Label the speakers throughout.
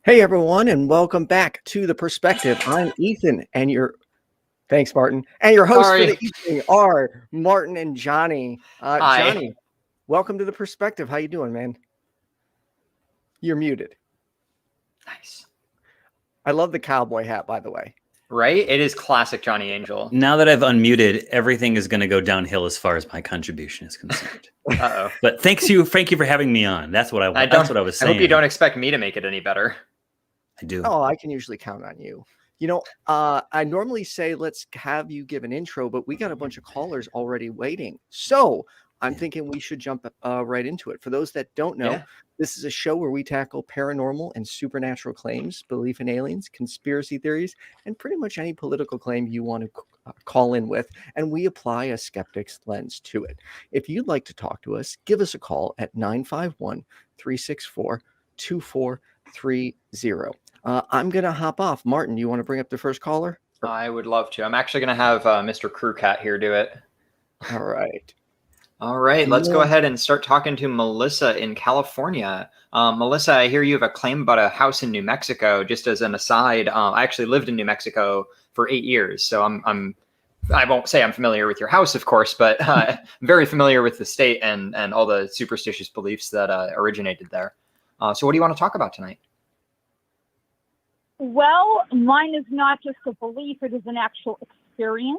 Speaker 1: Hey everyone, and welcome back to The Perspective. I'm Ethan, and thanks, Martin. And your hosts for the evening are Martin and Johnny.
Speaker 2: Hi.
Speaker 1: Johnny, welcome to The Perspective. How you doing, man? You're muted.
Speaker 2: Nice.
Speaker 1: I love the cowboy hat, by the way.
Speaker 2: Right? It is classic Johnny Angel.
Speaker 3: Now that I've unmuted, everything is going to go downhill as far as my contribution is concerned.
Speaker 2: Uh-oh.
Speaker 3: But thank you for having me on. That's what that's what I was saying.
Speaker 2: I hope you don't expect me to make it any better.
Speaker 3: I do.
Speaker 1: Oh, I can usually count on you. You know, I normally say let's have you give an intro, but we got a bunch of callers already waiting. So I'm thinking we should jump right into it. For those that don't know, this is a show where we tackle paranormal and supernatural claims, belief in aliens, conspiracy theories, and pretty much any political claim you want to call in with, and we apply a skeptic's lens to it. If you'd like to talk to us, give us a call at 951-364-2430. I'm going to hop off. Martin, you want to bring up the first caller?
Speaker 2: I would love to. I'm actually going to have Mr. Crew Cat here do it.
Speaker 1: All right.
Speaker 2: All right. Let's go ahead and start talking to Melissa in California. Melissa, I hear you have a claim about a house in New Mexico. Just as an aside, I actually lived in New Mexico for 8 years. So I won't say I'm familiar with your house, of course, but very familiar with the state and all the superstitious beliefs that originated there. So what do you want to talk about tonight?
Speaker 4: Well, mine is not just a belief, it is an actual experience.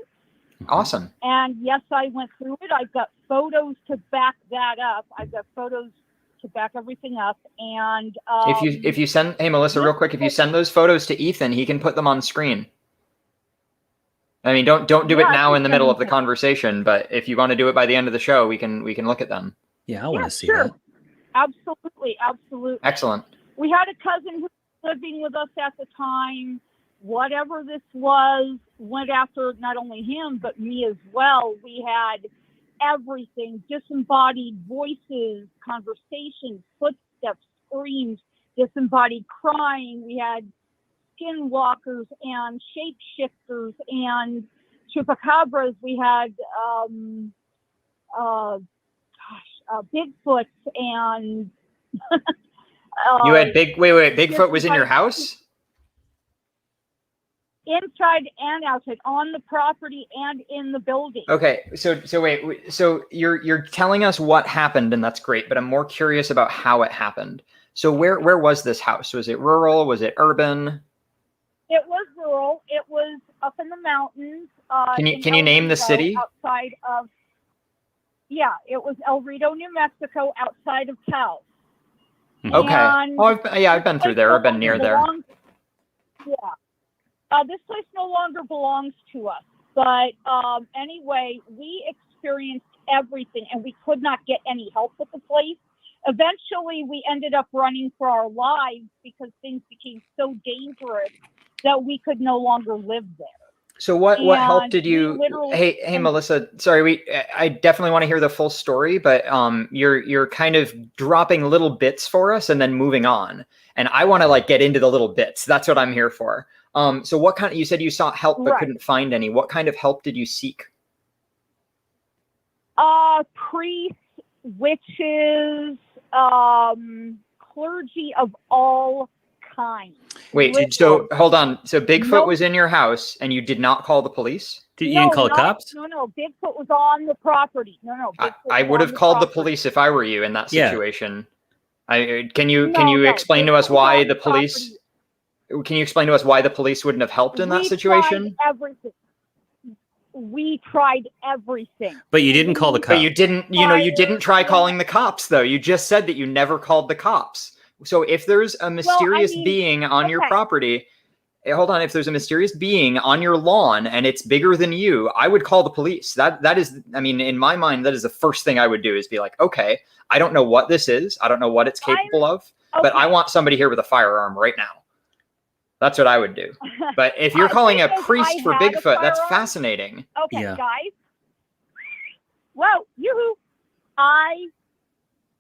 Speaker 2: Awesome.
Speaker 4: And yes, I went through it. I've got photos to back that up. I've got photos to back everything up. And
Speaker 2: if you send, hey Melissa, real quick, if you send those photos to Ethan, he can put them on screen. I mean, don't do it now in the middle of the conversation, but if you want to do it by the end of the show, we can look at them.
Speaker 3: Yeah, I want to see that.
Speaker 4: Absolutely.
Speaker 2: Excellent.
Speaker 4: We had a cousin who was living with us at the time. Whatever this was went after not only him, but me as well. We had everything, disembodied voices, conversations, footsteps, screams, disembodied crying. We had skinwalkers and shapeshifters and chupacabras. We had Bigfoot and
Speaker 2: you had Bigfoot was in your house?
Speaker 4: Inside and outside, on the property and in the building.
Speaker 2: Okay, so wait, so you're telling us what happened, and that's great, but I'm more curious about how it happened. So where was this house? Was it rural? Was it urban?
Speaker 4: It was rural. It was up in the mountains.
Speaker 2: Can you name the city?
Speaker 4: Outside of, it was El Rito, New Mexico, outside of Taos.
Speaker 2: Okay. I've been through there. I've been near there.
Speaker 4: This place no longer belongs to us. But anyway, we experienced everything, and we could not get any help with the place. Eventually, we ended up running for our lives because things became so dangerous that we could no longer live there.
Speaker 2: So what help did you? Hey, Melissa. Sorry, I definitely want to hear the full story, but you're kind of dropping little bits for us and then moving on, and I want to get into the little bits. That's what I'm here for. So what kind of? You said you sought help but couldn't find any. What kind of help did you seek?
Speaker 4: Priests, witches, clergy of all kinds.
Speaker 2: Wait, so hold on. So Bigfoot was in your house and you did not call the police?
Speaker 3: You didn't call cops?
Speaker 4: No. Bigfoot was on the property. No.
Speaker 2: I would have called the police if I were you in that situation. Can you explain to us why the police? Can you explain to us why the police wouldn't have helped in that situation?
Speaker 4: We tried everything.
Speaker 3: But you didn't call the cops.
Speaker 2: But you didn't try calling the cops though. You just said that you never called the cops. So if there's a mysterious being on your property, hold on, if there's a mysterious being on your lawn and it's bigger than you, I would call the police. That is, I mean, in my mind, that is the first thing I would do is be like, okay, I don't know what this is. I don't know what it's capable of, but I want somebody here with a firearm right now. That's what I would do. But if you're calling a priest for Bigfoot, that's fascinating.
Speaker 4: Okay, guys. Whoa, yoo-hoo. I,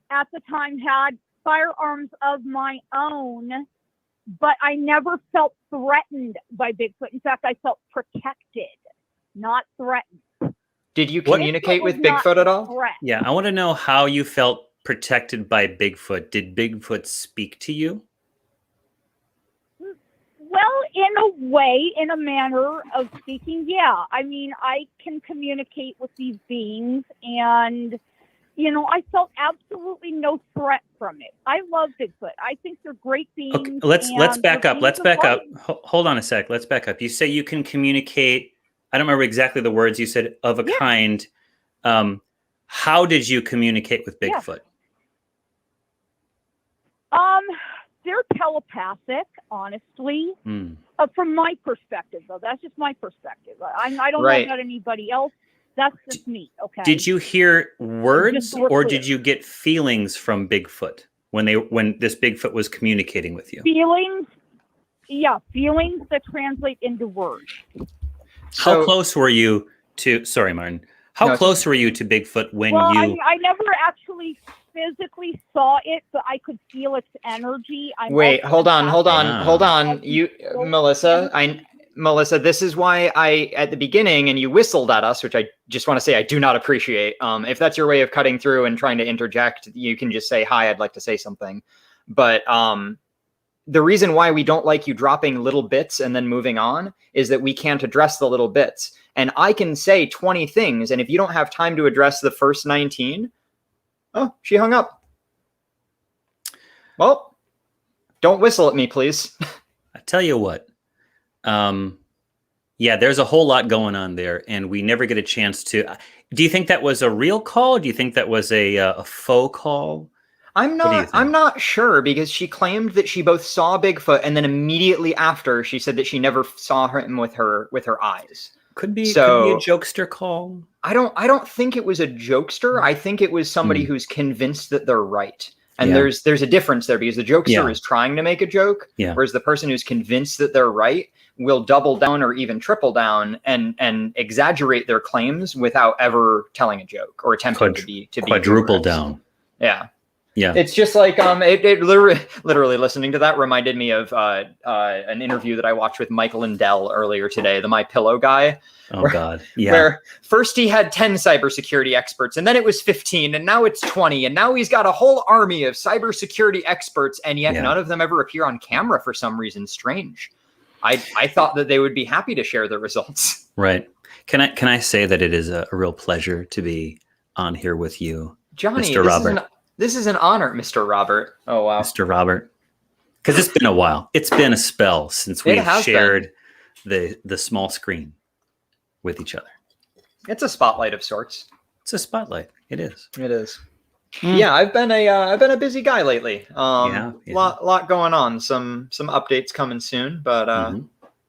Speaker 4: at the time, had firearms of my own, but I never felt threatened by Bigfoot. In fact, I felt protected, not threatened.
Speaker 2: Did you communicate with Bigfoot at all?
Speaker 3: Yeah, I want to know how you felt protected by Bigfoot. Did Bigfoot speak to you?
Speaker 4: in a way, in a manner of speaking, yeah. I mean, I can communicate with these beings, and I felt absolutely no threat from it. I love Bigfoot. I think they're great beings.
Speaker 3: Okay, let's back up. Let's back up. Hold on a sec. Let's back up. You say you can communicate. I don't remember exactly the words you said. Of a kind. How did you communicate with Bigfoot?
Speaker 4: They're telepathic, honestly. From my perspective, though, that's just my perspective. I don't know about anybody else. That's just me. Okay.
Speaker 3: Did you hear words, or did you get feelings from Bigfoot when this Bigfoot was communicating with you?
Speaker 4: Feelings. Yeah, feelings that translate into words.
Speaker 3: How close were you to? Sorry, Martin. How close were you to Bigfoot when you?
Speaker 4: I never actually physically saw it, but I could feel its energy.
Speaker 2: Wait, hold on. You, Melissa, this is why I, at the beginning, and you whistled at us, which I just want to say I do not appreciate. If that's your way of cutting through and trying to interject, you can just say, hi, I'd like to say something. But the reason why we don't like you dropping little bits and then moving on is that we can't address the little bits. And I can say 20 things, and if you don't have time to address the first 19, oh, she hung up. Well, don't whistle at me, please.
Speaker 3: I tell you what. Yeah, there's a whole lot going on there, and we never get a chance to. Do you think that was a real call? Do you think that was a faux call?
Speaker 2: I'm not sure, because she claimed that she both saw Bigfoot, and then immediately after she said that she never saw him with her eyes.
Speaker 3: Could be a jokester call.
Speaker 2: I don't think it was a jokester. I think it was somebody who's convinced that they're right. And there's a difference there, because the jokester is trying to make a joke, whereas the person who's convinced that they're right will double down or even triple down and exaggerate their claims without ever telling a joke or attempting to be
Speaker 3: quadruple down.
Speaker 2: Yeah.
Speaker 3: Yeah.
Speaker 2: It's just like it literally listening to that reminded me of an interview that I watched with Micheal and Dell earlier today, the My Pillow guy.
Speaker 3: Oh, God. Yeah.
Speaker 2: Where first he had 10 cybersecurity experts, and then it was 15, and now it's 20, and now he's got a whole army of cybersecurity experts, and yet none of them ever appear on camera for some reason. Strange. I thought that they would be happy to share the results.
Speaker 3: Right. Can I say that it is a real pleasure to be on here with you,
Speaker 2: Johnny,
Speaker 3: Mr. Robert.
Speaker 2: This is an honor, Mr. Robert. Oh, wow.
Speaker 3: Mr. Robert. Because it's been a while. It's been a spell since we've shared the small screen with each other. It's
Speaker 2: a spotlight of sorts.
Speaker 3: It's a spotlight. It is.
Speaker 2: It is. Yeah, I've been a busy guy lately. Lot going on. Some updates coming soon, but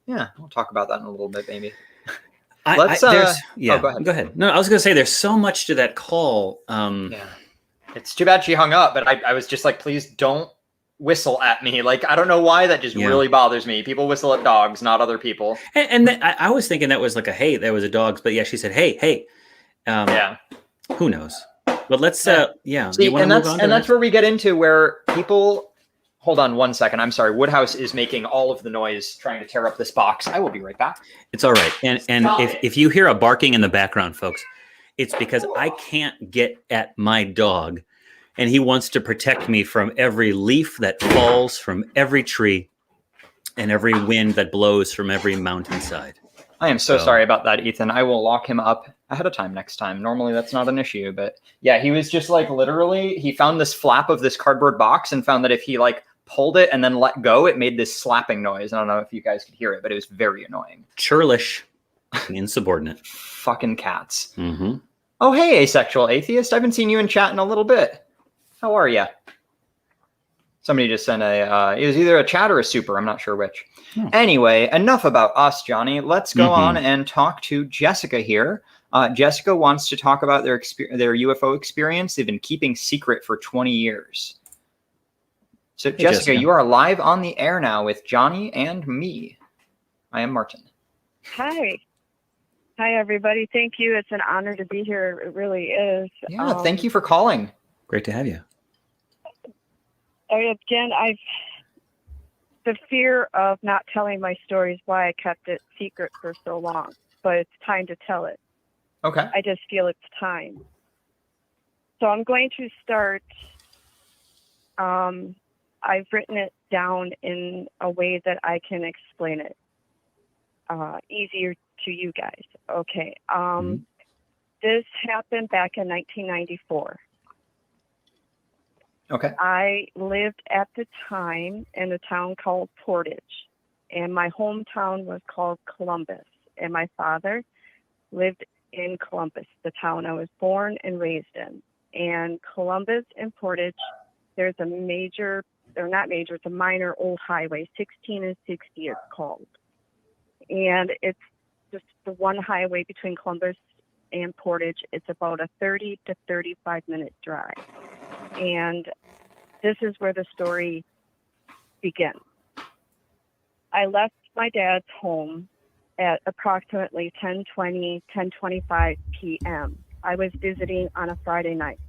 Speaker 2: yeah, we'll talk about that in a little bit, maybe.
Speaker 3: Go ahead. No, I was gonna say there's so much to that call.
Speaker 2: It's too bad she hung up, but I was just like, please don't whistle at me. Like, I don't know why that just really bothers me. People whistle at dogs, not other people.
Speaker 3: And I was thinking that was like that was a dog's, but yeah, she said, hey. Who knows? But let's,
Speaker 2: See, and that's where we get into where people, hold on 1 second. I'm sorry. Woodhouse is making all of the noise trying to tear up this box. I will be right back.
Speaker 3: It's all right. And if you hear a barking in the background, folks, it's because I can't get at my dog, and he wants to protect me from every leaf that falls from every tree and every wind that blows from every mountainside.
Speaker 2: I am so sorry about that, Ethan. I will lock him up ahead of time next time. Normally that's not an issue, but yeah, he was just like literally, he found this flap of this cardboard box and found that if he like pulled it and then let go, it made this slapping noise. I don't know if you guys could hear it, but it was very annoying.
Speaker 3: Churlish. Insubordinate.
Speaker 2: Fucking cats. Mm-hmm. Oh, hey, asexual atheist. I haven't seen you in chat in a little bit. How are you? Somebody just sent it was either a chat or a super. I'm not sure which. Anyway, enough about us, Johnny. Let's go on and talk to Jessica here. Jessica wants to talk about their UFO experience they've been keeping secret for 20 years. So, hey, Jessica, you are live on the air now with Johnny and me. I am Martin.
Speaker 5: Hi. Hi, everybody. Thank you. It's an honor to be here. It really is.
Speaker 2: Yeah, thank you for calling.
Speaker 3: Great to have you.
Speaker 5: The fear of not telling my story is why I kept it secret for so long, but it's time to tell it.
Speaker 2: Okay.
Speaker 5: I just feel it's time. So I'm going to start I've written it down in a way that I can explain it easier to you guys. Okay. This happened back in 1994.
Speaker 2: Okay.
Speaker 5: I lived at the time in a town called Portage, and my hometown was called Columbus. And my father lived in Columbus, the town I was born and raised in. And Columbus and Portage, there's a major, or not major, it's a minor old highway, 16 and 60 it's called. And it's just the one highway between Columbus and Portage. It's about a 30 to 35 minute drive. And this is where the story begins. I left my dad's home at approximately 10:20, 10:25 p.m. I was visiting on a Friday night.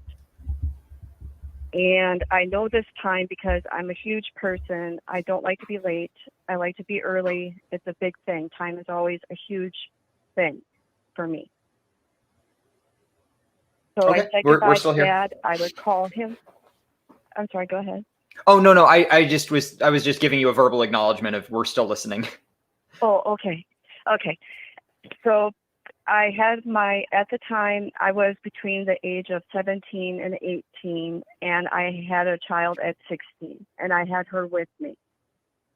Speaker 5: And I know this time because I'm a huge person. I don't like to be late. I like to be early. It's a big thing. Time is always a huge thing for me. So
Speaker 2: Okay,
Speaker 5: I said
Speaker 2: we're
Speaker 5: goodbye
Speaker 2: still
Speaker 5: to
Speaker 2: here.
Speaker 5: Dad. I would call him. I'm sorry, go ahead.
Speaker 2: Oh, no. I was just giving you a verbal acknowledgement of we're still listening.
Speaker 5: Oh, okay. Okay. So I had at the time, I was between the age of 17 and 18, and I had a child at 16, and I had her with me.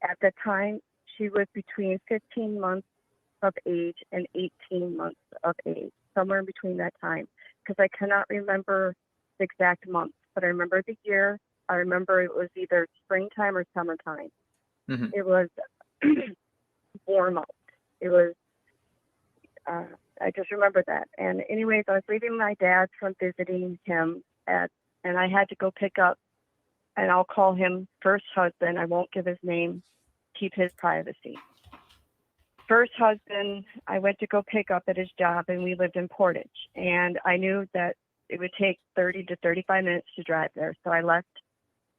Speaker 5: At the time, she was between 15 months of age and 18 months of age, somewhere in between that time, because I cannot remember the exact month, but I remember the year. I remember it was either springtime or summertime.
Speaker 2: Mm-hmm.
Speaker 5: It was warm out. It was, I just remember that. And anyways, I was leaving my dad from visiting him and I had to go pick up, and I'll call him first husband. I won't give his name, keep his privacy. First husband, I went to go pick up at his job, and we lived in Portage. And I knew that it would take 30 to 35 minutes to drive there. So I left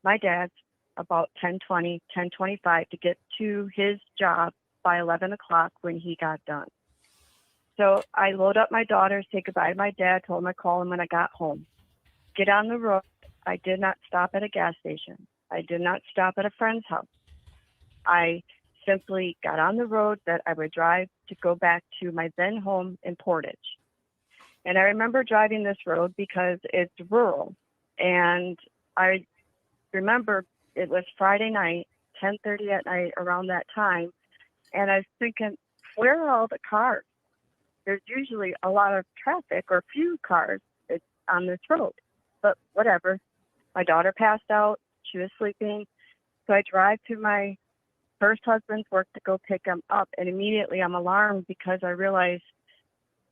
Speaker 5: my dad's about 10:20, 10:25 to get to his job by 11 o'clock when he got done. So I load up my daughter, say goodbye to my dad, told him I'd call him when I got home. Get on the road. I did not stop at a gas station. I did not stop at a friend's house. I simply got on the road that I would drive to go back to my then home in Portage. And I remember driving this road because it's rural. And I remember it was Friday night, 10:30 at night, around that time. And I was thinking, where are all the cars? There's usually a lot of traffic or few cars on this road. But whatever. My daughter passed out. She was sleeping. So I drive to my first husband's work to go pick him up. And immediately I'm alarmed because I realize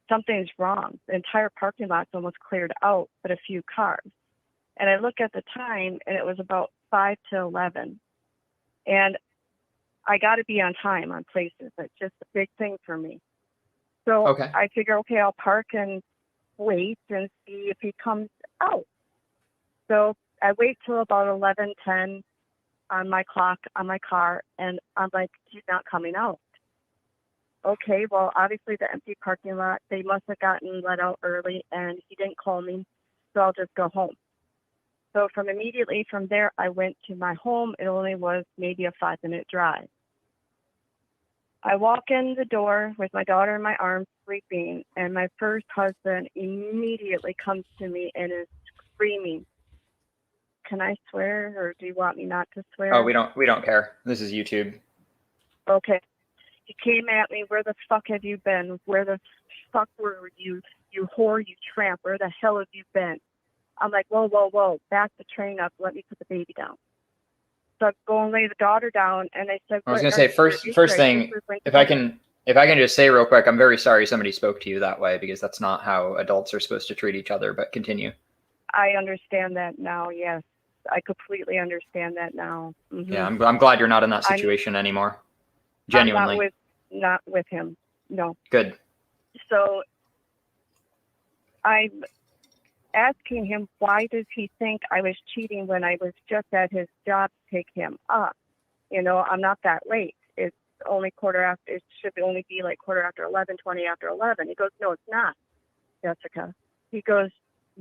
Speaker 5: something's wrong. The entire parking lot's almost cleared out, but a few cars. And I look at the time, and it was about 5 to 11. And I got to be on time on places. It's just a big thing for me. So
Speaker 2: Okay.
Speaker 5: I figure, okay, I'll park and wait and see if he comes out. So I wait till about 11:10 on my clock on my car, and I'm like, he's not coming out. Okay, well, obviously the empty parking lot, they must have gotten let out early, and he didn't call me, so I'll just go home. So immediately from there, I went to my home. It only was maybe a 5-minute drive. I walk in the door with my daughter in my arms, sleeping, and my first husband immediately comes to me and is screaming. Can I swear, or do you want me not to swear?
Speaker 2: Oh, we don't care. This is YouTube.
Speaker 5: Okay. He came at me. Where the fuck have you been? Where the fuck were you? You whore, you tramp. Where the hell have you been? I'm like, whoa, whoa, whoa. Back the train up. Let me put the baby down. So I go and lay the daughter down, and I said,
Speaker 2: I was going to say, first thing, if I can just say real quick, I'm very sorry somebody spoke to you that way, because that's not how adults are supposed to treat each other, but continue.
Speaker 5: I understand that now, yes. I completely understand that now. Mm-hmm.
Speaker 2: Yeah, I'm glad you're not in that situation anymore. Genuinely.
Speaker 5: I'm not with him, no.
Speaker 2: Good.
Speaker 5: So I'm asking him, why does he think I was cheating when I was just at his job to pick him up? You know, I'm not that late. It's only it should only be like 11:15, 20 after 11. He goes, no, it's not, Jessica. He goes,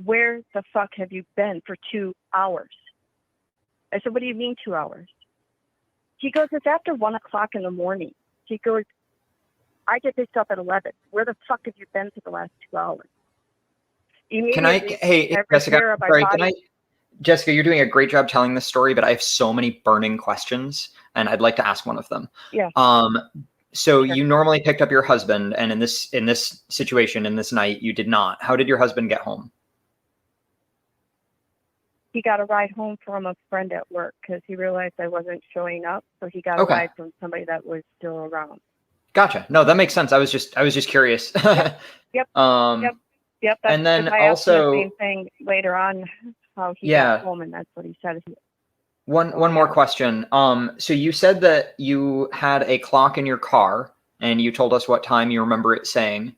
Speaker 5: where the fuck have you been for 2 hours? I said, what do you mean 2 hours? He goes, it's after 1 o'clock in the morning. He goes, I get picked up at 11. Where the fuck have you been for the last 2 hours?
Speaker 2: Hey, Jessica, Jessica, you're doing a great job telling this story, but I have so many burning questions, and I'd like to ask one of them.
Speaker 5: Yeah.
Speaker 2: So you normally picked up your husband, and in this situation, in this night, you did not. How did your husband get home?
Speaker 5: He got a ride home from a friend at work because he realized I wasn't showing up, so he got a ride from somebody that was still around.
Speaker 2: Gotcha. No, that makes sense. I was just curious.
Speaker 5: Yep. Yep.
Speaker 2: And then
Speaker 5: I asked him
Speaker 2: also
Speaker 5: the same thing later on, how he got home, and that's what he said.
Speaker 2: One more question. So you said that you had a clock in your car, and you told us what time you remember it saying.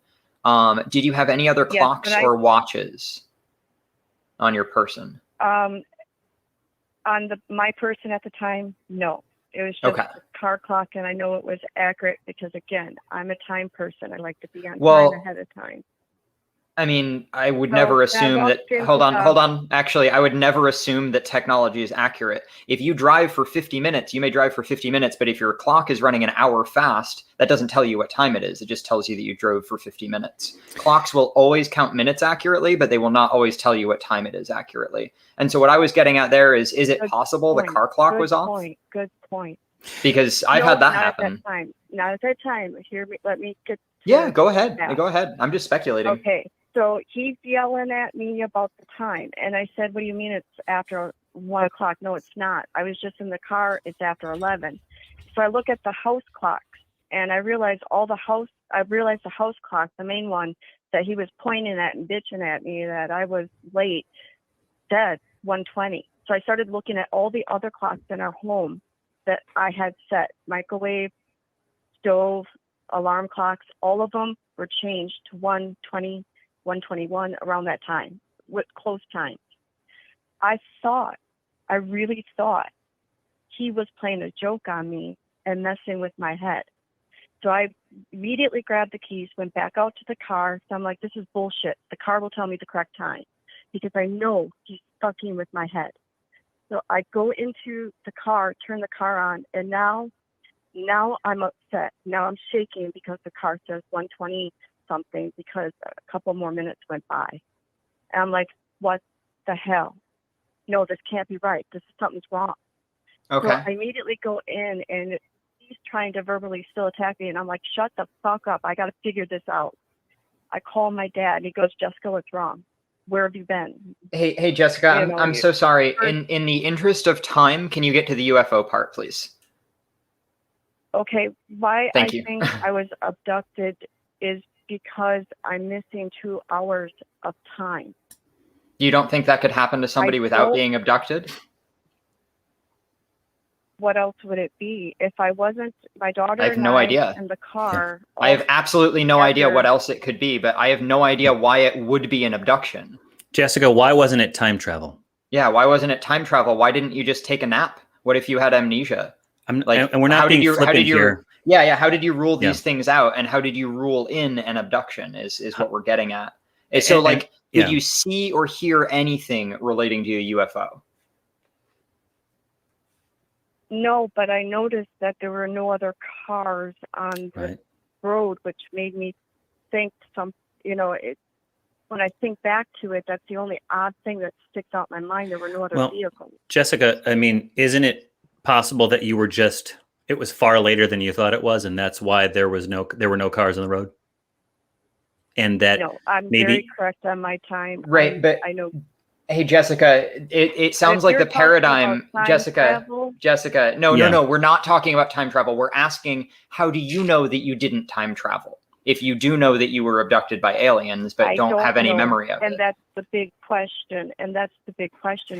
Speaker 2: Did you have any other clocks or watches on your person?
Speaker 5: On my person at the time, no. It was just a car clock, and I know it was accurate because, again, I'm a time person. I like to be on time ahead of time.
Speaker 2: I mean, I would never assume that. Hold on. Actually, I would never assume that technology is accurate. If you drive for 50 minutes, you may drive for 50 minutes, but if your clock is running an hour fast, that doesn't tell you what time it is. It just tells you that you drove for 50 minutes. Clocks will always count minutes accurately, but they will not always tell you what time it is accurately. And so what I was getting at there is it possible the car clock was off?
Speaker 5: Good point.
Speaker 2: Because I've had that happen.
Speaker 5: Not at that time. Let me get.
Speaker 2: Yeah, go ahead. Go ahead. I'm just speculating.
Speaker 5: Okay. So he's yelling at me about the time. And I said, what do you mean it's after 1 o'clock? No, it's not. I was just in the car. It's after 11. So I look at the house clocks, and I realized the house clock, the main one that he was pointing at and bitching at me that I was late, said 1:20. So I started looking at all the other clocks in our home that I had set, microwave, stove, alarm clocks, all of them were changed to 1:20, 1:21 around that time, with close times. I really thought he was playing a joke on me and messing with my head. So I immediately grabbed the keys, went back out to the car. So I'm like, this is bullshit. The car will tell me the correct time because I know he's fucking with my head. So I go into the car, turn the car on, and now I'm upset. Now I'm shaking because the car says 1:20 something because a couple more minutes went by. And I'm like, what the hell? No, this can't be right. Something's wrong.
Speaker 2: Okay.
Speaker 5: So I immediately go in, and he's trying to verbally still attack me, and I'm like, shut the fuck up. I got to figure this out. I call my dad, and he goes, Jessica, what's wrong? Where have you been?
Speaker 2: Hey, Jessica, I'm so sorry. In the interest of time, can you get to the UFO part, please?
Speaker 5: Okay. Why
Speaker 2: Thank you.
Speaker 5: think I was abducted is because I'm missing 2 hours of time.
Speaker 2: You don't think that could happen to somebody without being abducted?
Speaker 5: What else would it be? If I wasn't, my daughter
Speaker 2: I have no idea.
Speaker 5: in the car.
Speaker 2: I have absolutely no idea what else it could be, but I have no idea why it would be an abduction.
Speaker 3: Jessica, why wasn't it time travel?
Speaker 2: Yeah, why wasn't it time travel? Why didn't you just take a nap? What if you had amnesia?
Speaker 3: And we're not being flippant here.
Speaker 2: Yeah. How did you rule these things out, and how did you rule in an abduction? Is what we're getting at. So, did you see or hear anything relating to a UFO?
Speaker 5: No, but I noticed that there were no other cars on the road, which made me think when I think back to it, that's the only odd thing that sticks out in my mind. There were no other vehicles.
Speaker 3: Jessica, I mean, isn't it possible that you were it was far later than you thought it was, and that's why there were no cars on the road? And that
Speaker 5: I'm very correct on my time.
Speaker 2: Right, but
Speaker 5: I know.
Speaker 2: Hey, Jessica, it sounds like the paradigm, Jessica, no, we're not talking about time travel. We're asking, how do you know that you didn't time travel? If you do know that you were abducted by aliens, but don't have any memory of it.
Speaker 5: And that's the big question.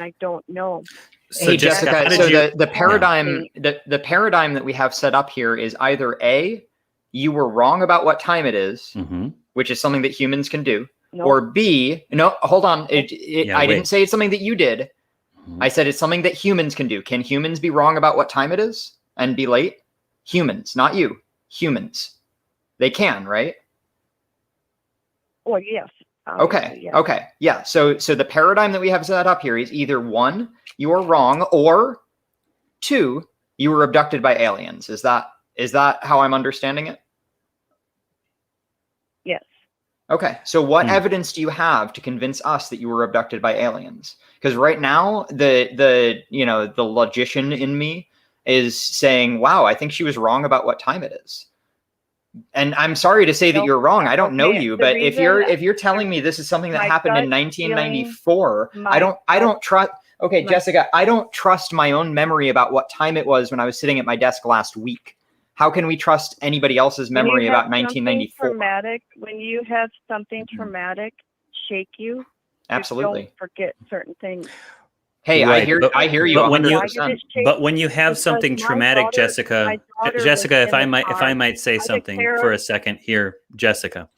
Speaker 5: I don't know.
Speaker 2: So, hey, Jessica, so the paradigm that we have set up here is either A, you were wrong about what time it is, which is something that humans can do.
Speaker 5: Nope.
Speaker 2: Or B, no, hold on. I didn't say it's something that you did. I said it's something that humans can do. Can humans be wrong about what time it is and be late? Humans, not you. Humans. They can, right?
Speaker 5: Well, yes. Obviously, yes.
Speaker 2: Okay. Yeah. So the paradigm that we have set up here is either 1, you are wrong, or 2, you were abducted by aliens. Is that how I'm understanding it?
Speaker 5: Yes.
Speaker 2: Okay. So what evidence do you have to convince us that you were abducted by aliens? Because right now the logician in me is saying, wow, I think she was wrong about what time it is. And I'm sorry to say that you're wrong. I don't know you, but if you're telling me this is something that happened in 1994, I don't trust. Okay, Jessica, I don't trust my own memory about what time it was when I was sitting at my desk last week. How can we trust anybody else's memory about 1994?
Speaker 5: When you have something traumatic shake you,
Speaker 2: absolutely,
Speaker 5: you don't forget certain things.
Speaker 2: Hey, right. I hear you.
Speaker 3: But when you have something traumatic, Jessica, if I might say something for a second here, Jessica,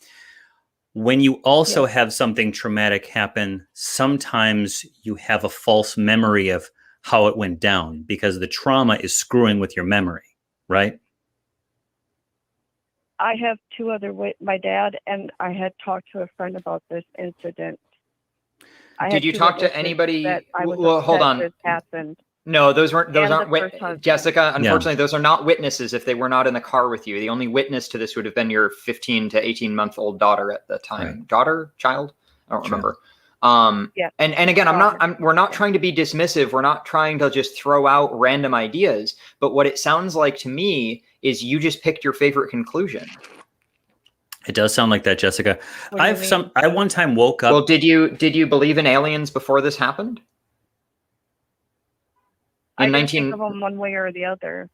Speaker 3: when you also have something traumatic happen, sometimes you have a false memory of how it went down because the trauma is screwing with your memory, right?
Speaker 5: I have 2 other my dad and I had talked to a friend about this incident.
Speaker 2: Did you talk to anybody? Well, hold on.
Speaker 5: This happened.
Speaker 2: No, those aren't Jessica. Unfortunately, those are not witnesses if they were not in the car with you. The only witness to this would have been your 15 to 18-month-old daughter at the time. Right. Daughter, child? I don't remember. And again, we're not trying to be dismissive. We're not trying to just throw out random ideas. But what it sounds like to me is you just picked your favorite conclusion.
Speaker 3: It does sound like that, Jessica. I one time woke up.
Speaker 2: Well, did you believe in aliens before this happened?
Speaker 5: I didn't think of them one way or the other.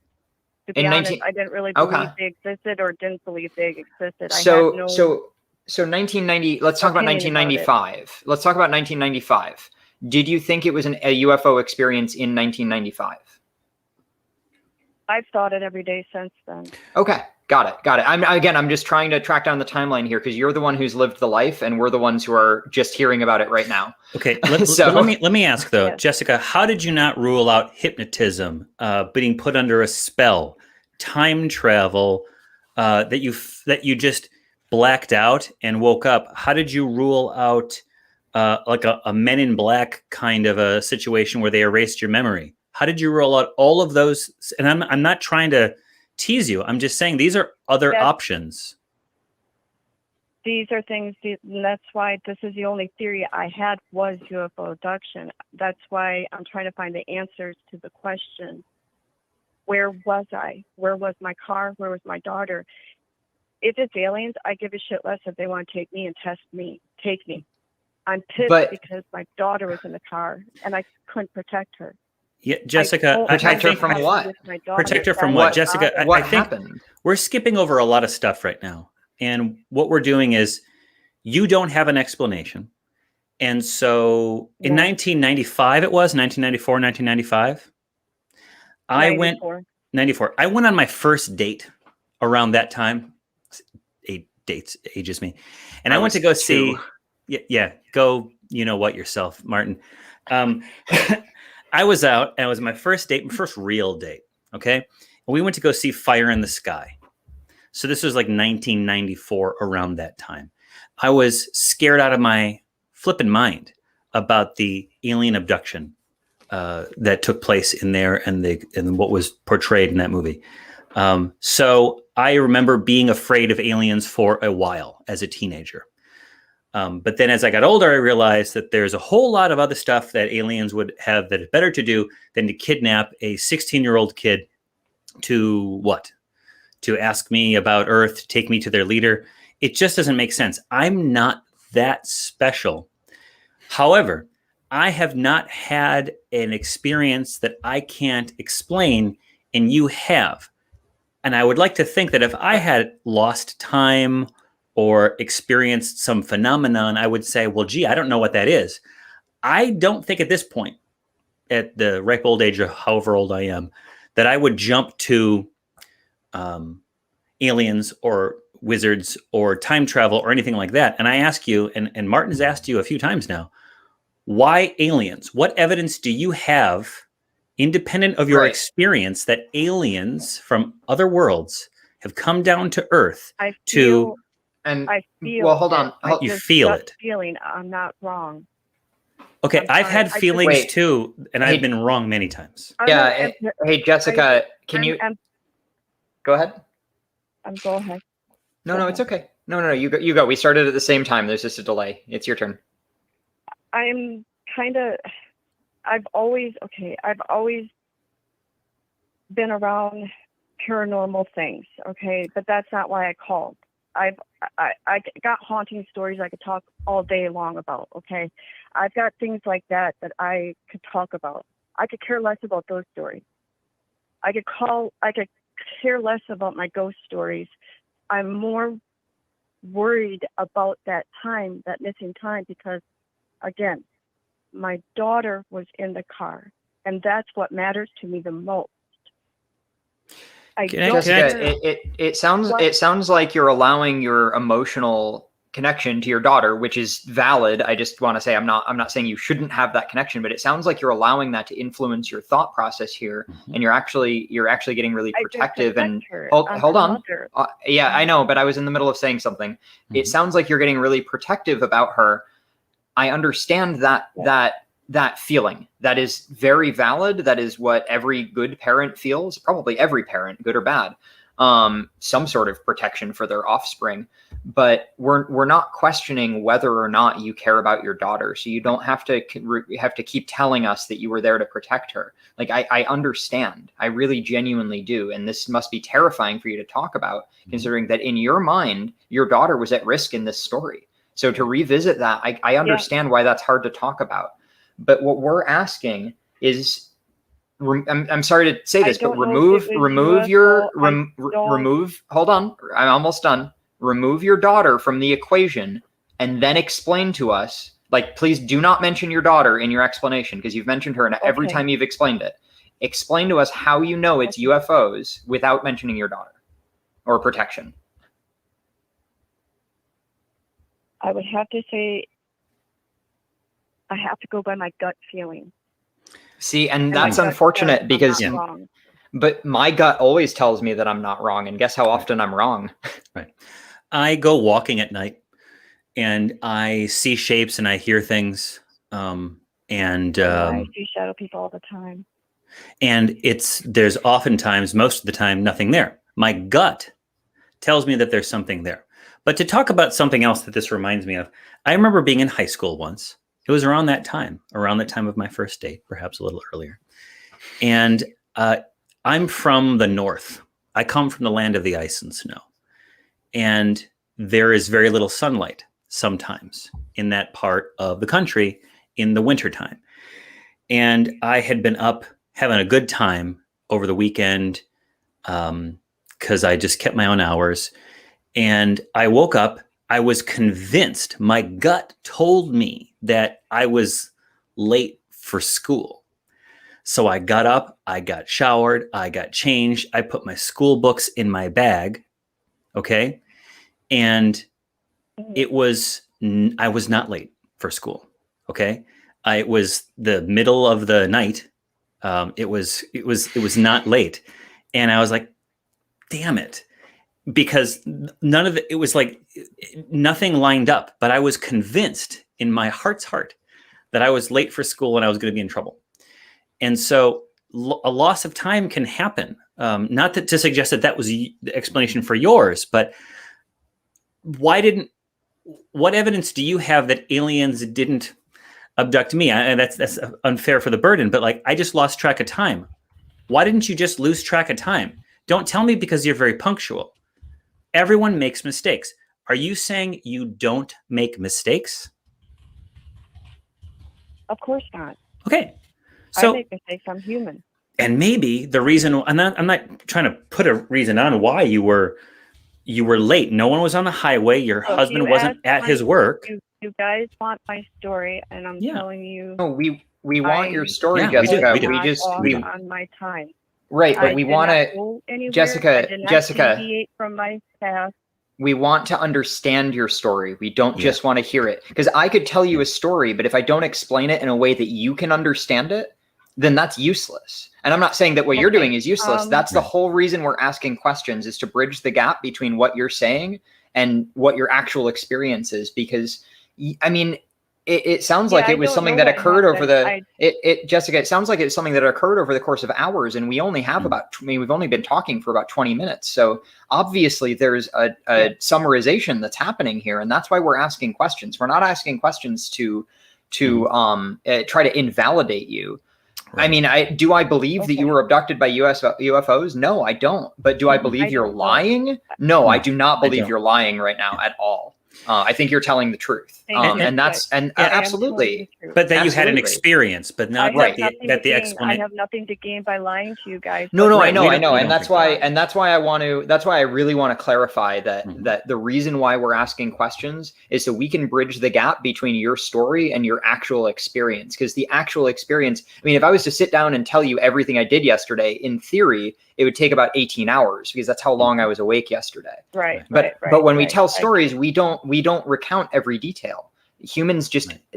Speaker 5: To be honest, I didn't really believe they existed or didn't believe they existed. So
Speaker 2: 1990. Let's talk about 1995. Let's talk about 1995. Did you think it was a UFO experience in 1995?
Speaker 5: I've thought it every day since then.
Speaker 2: Okay. Got it. I'm just trying to track down the timeline here because you're the one who's lived the life and we're the ones who are just hearing about it right now.
Speaker 3: Okay. Let me ask though, Jessica, how did you not rule out hypnotism, being put under a spell, time travel, that you just blacked out and woke up? How did you rule out like a Men in Black kind of a situation where they erased your memory? How did you rule out all of those? And I'm not trying to tease you. I'm just saying these are other options.
Speaker 5: These are things, and that's why this is the only theory I had was UFO abduction. That's why I'm trying to find the answers to the question. Where was I? Where was my car? Where was my daughter? If it's aliens, I give a shit less if they want to take me and test me. Take me. I'm pissed because my daughter was in the car and I couldn't protect her.
Speaker 3: Yeah, Jessica,
Speaker 2: protect her from what?
Speaker 3: Protect her from what? Jessica,
Speaker 2: what
Speaker 3: I think
Speaker 2: happened?
Speaker 3: We're skipping over a lot of stuff right now. And what we're doing is you don't have an explanation. And so in 1995, it was 1994, 1995. 94. I went on my first date around that time. 8 dates ages me. And I went to go see, go, you know what yourself, Martin. I was out and it was my first date, my first real date. Okay. And we went to go see Fire in the Sky. So this was like 1994 around that time. I was scared out of my flipping mind about the alien abduction that took place in there and what was portrayed in that movie. So I remember being afraid of aliens for a while as a teenager. But then as I got older, I realized that there's a whole lot of other stuff that aliens would have that is better to do than to kidnap a 16-year-old kid to what? To ask me about Earth, to take me to their leader. It just doesn't make sense. I'm not that special. However, I have not had an experience that I can't explain, and you have. And I would like to think that if I had lost time or experienced some phenomenon, I would say, well, gee, I don't know what that is. I don't think at this point, at the ripe old age of however old I am, that I would jump to aliens or wizards or time travel or anything like that. And I ask you, and Martin has asked you a few times now, why aliens? What evidence do you have, independent of your experience, that aliens from other worlds have come down to Earth
Speaker 2: And
Speaker 5: I feel.
Speaker 2: well, hold on.
Speaker 3: You feel it.
Speaker 5: Feeling I'm not wrong.
Speaker 3: Okay,
Speaker 5: I'm
Speaker 3: I've had
Speaker 5: sorry,
Speaker 3: feelings too, and I've been wrong many times.
Speaker 2: Yeah. Hey, Jessica, can you go ahead?
Speaker 5: Go ahead.
Speaker 2: No, it's okay. No, you go. We started at the same time. There's just a delay. It's your turn.
Speaker 5: I'm kind of. I've always been around paranormal things. Okay, but that's not why I called. I got haunting stories I could talk all day long about. Okay, I've got things like that I could talk about. I could care less about those stories. I could care less about my ghost stories. I'm more worried about that missing time, because, again, my daughter was in the car, and that's what matters to me the most.
Speaker 2: Jessica, it sounds like you're allowing your emotional connection to your daughter, which is valid. I just want to say I'm not saying you shouldn't have that connection, but it sounds like you're allowing that to influence your thought process here, and you're actually getting really protective. And hold on, yeah, I know, but I was in the middle of saying something. Mm-hmm. It sounds like you're getting really protective about her. I understand that feeling. That is very valid. That is what every good parent feels. Probably every parent, good or bad, some sort of protection for their offspring. But we're not questioning whether or not you care about your daughter. So you don't have to keep telling us that you were there to protect her. Like, I understand. I really genuinely do. And this must be terrifying for you to talk about, considering that in your mind, your daughter was at risk in this story. So to revisit that, I understand why that's hard to talk about. But what we're asking is, I'm sorry to say this, but remove. Hold on, I'm almost done. Remove your daughter from the equation, and then explain to us. Like, please do not mention your daughter in your explanation, because you've mentioned her every time you've explained it. Explain to us how you know it's UFOs without mentioning your daughter or protection.
Speaker 5: I would have to say, I have to go by my gut feeling.
Speaker 2: See, and that's unfortunate, because, but my gut always tells me that I'm not wrong. And guess how often I'm wrong?
Speaker 3: Right. I go walking at night, and I see shapes and I hear things. I
Speaker 5: see shadow people all the time.
Speaker 3: And there's oftentimes, most of the time, nothing there. My gut tells me that there's something there. But to talk about something else that this reminds me of, I remember being in high school once. It was around that time of my first date, perhaps a little earlier. And I'm from the north. I come from the land of the ice and snow. And there is very little sunlight sometimes in that part of the country in the wintertime. And I had been up having a good time over the weekend because I just kept my own hours. And I woke up. I was convinced, my gut told me that I was late for school. So I got up, I got showered, I got changed. I put my school books in my bag. Okay. And I was not late for school. Okay. It was the middle of the night. It was not late. And I was like, damn it. Because none of it was like nothing lined up, but I was convinced in my heart's heart that I was late for school and I was going to be in trouble. And so a loss of time can happen. Not to suggest that was the explanation for yours, but what evidence do you have that aliens didn't abduct me? And that's unfair for the burden, but like, I just lost track of time. Why didn't you just lose track of time? Don't tell me because you're very punctual. Everyone makes mistakes. Are you saying you don't make mistakes?
Speaker 5: Of course not.
Speaker 3: Okay. So
Speaker 5: I make mistakes. I'm human.
Speaker 3: And maybe the reason I'm not trying to put a reason on why you were late. No one was on the highway. Your husband wasn't at his work.
Speaker 5: You guys want my story, and I'm telling you.
Speaker 2: No, we want your story, Jessica.
Speaker 3: We do.
Speaker 5: On my time.
Speaker 2: Right, but we want to, Jessica,
Speaker 5: deviate from my path.
Speaker 2: We want to understand your story. We don't just want to hear it. Because I could tell you a story, but if I don't explain it in a way that you can understand it, then that's useless. And I'm not saying that what you're doing is useless. That's the whole reason we're asking questions, is to bridge the gap between what you're saying and what your actual experience is, because I mean, it sounds like it was something that occurred over Jessica, it sounds like it's something that occurred over the course of hours, and we only have we've only been talking for about 20 minutes. So obviously there's a summarization that's happening here, and that's why we're asking questions. We're not asking questions to try to invalidate you. Right. I mean, do I believe that you were abducted by UFOs? No, I don't. But do I believe you're lying? No, I do not believe you're lying right now at all. I think you're telling the truth, and that's absolutely.
Speaker 3: But that you had an experience, but not that the explanation.
Speaker 5: I have nothing to gain by lying to you guys.
Speaker 2: No, I know, and that's why I really want to clarify that the reason why we're asking questions is so we can bridge the gap between your story and your actual experience. Because the actual experience, I mean, if I was to sit down and tell you everything I did yesterday, in theory, it would take about 18 hours because that's how long I was awake yesterday.
Speaker 5: Right.
Speaker 2: But when we tell stories, we don't recount every detail. Humans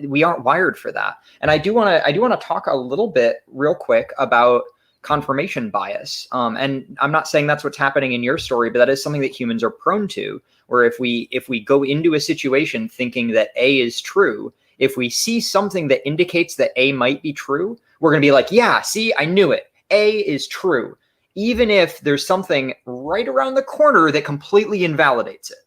Speaker 2: we aren't wired for that. And I do want to talk a little bit real quick about confirmation bias. And I'm not saying that's what's happening in your story, but that is something that humans are prone to, where if we go into a situation thinking that A is true, if we see something that indicates that A might be true, we're going to be like, yeah, see, I knew it. A is true. Even if there's something right around the corner that completely invalidates it.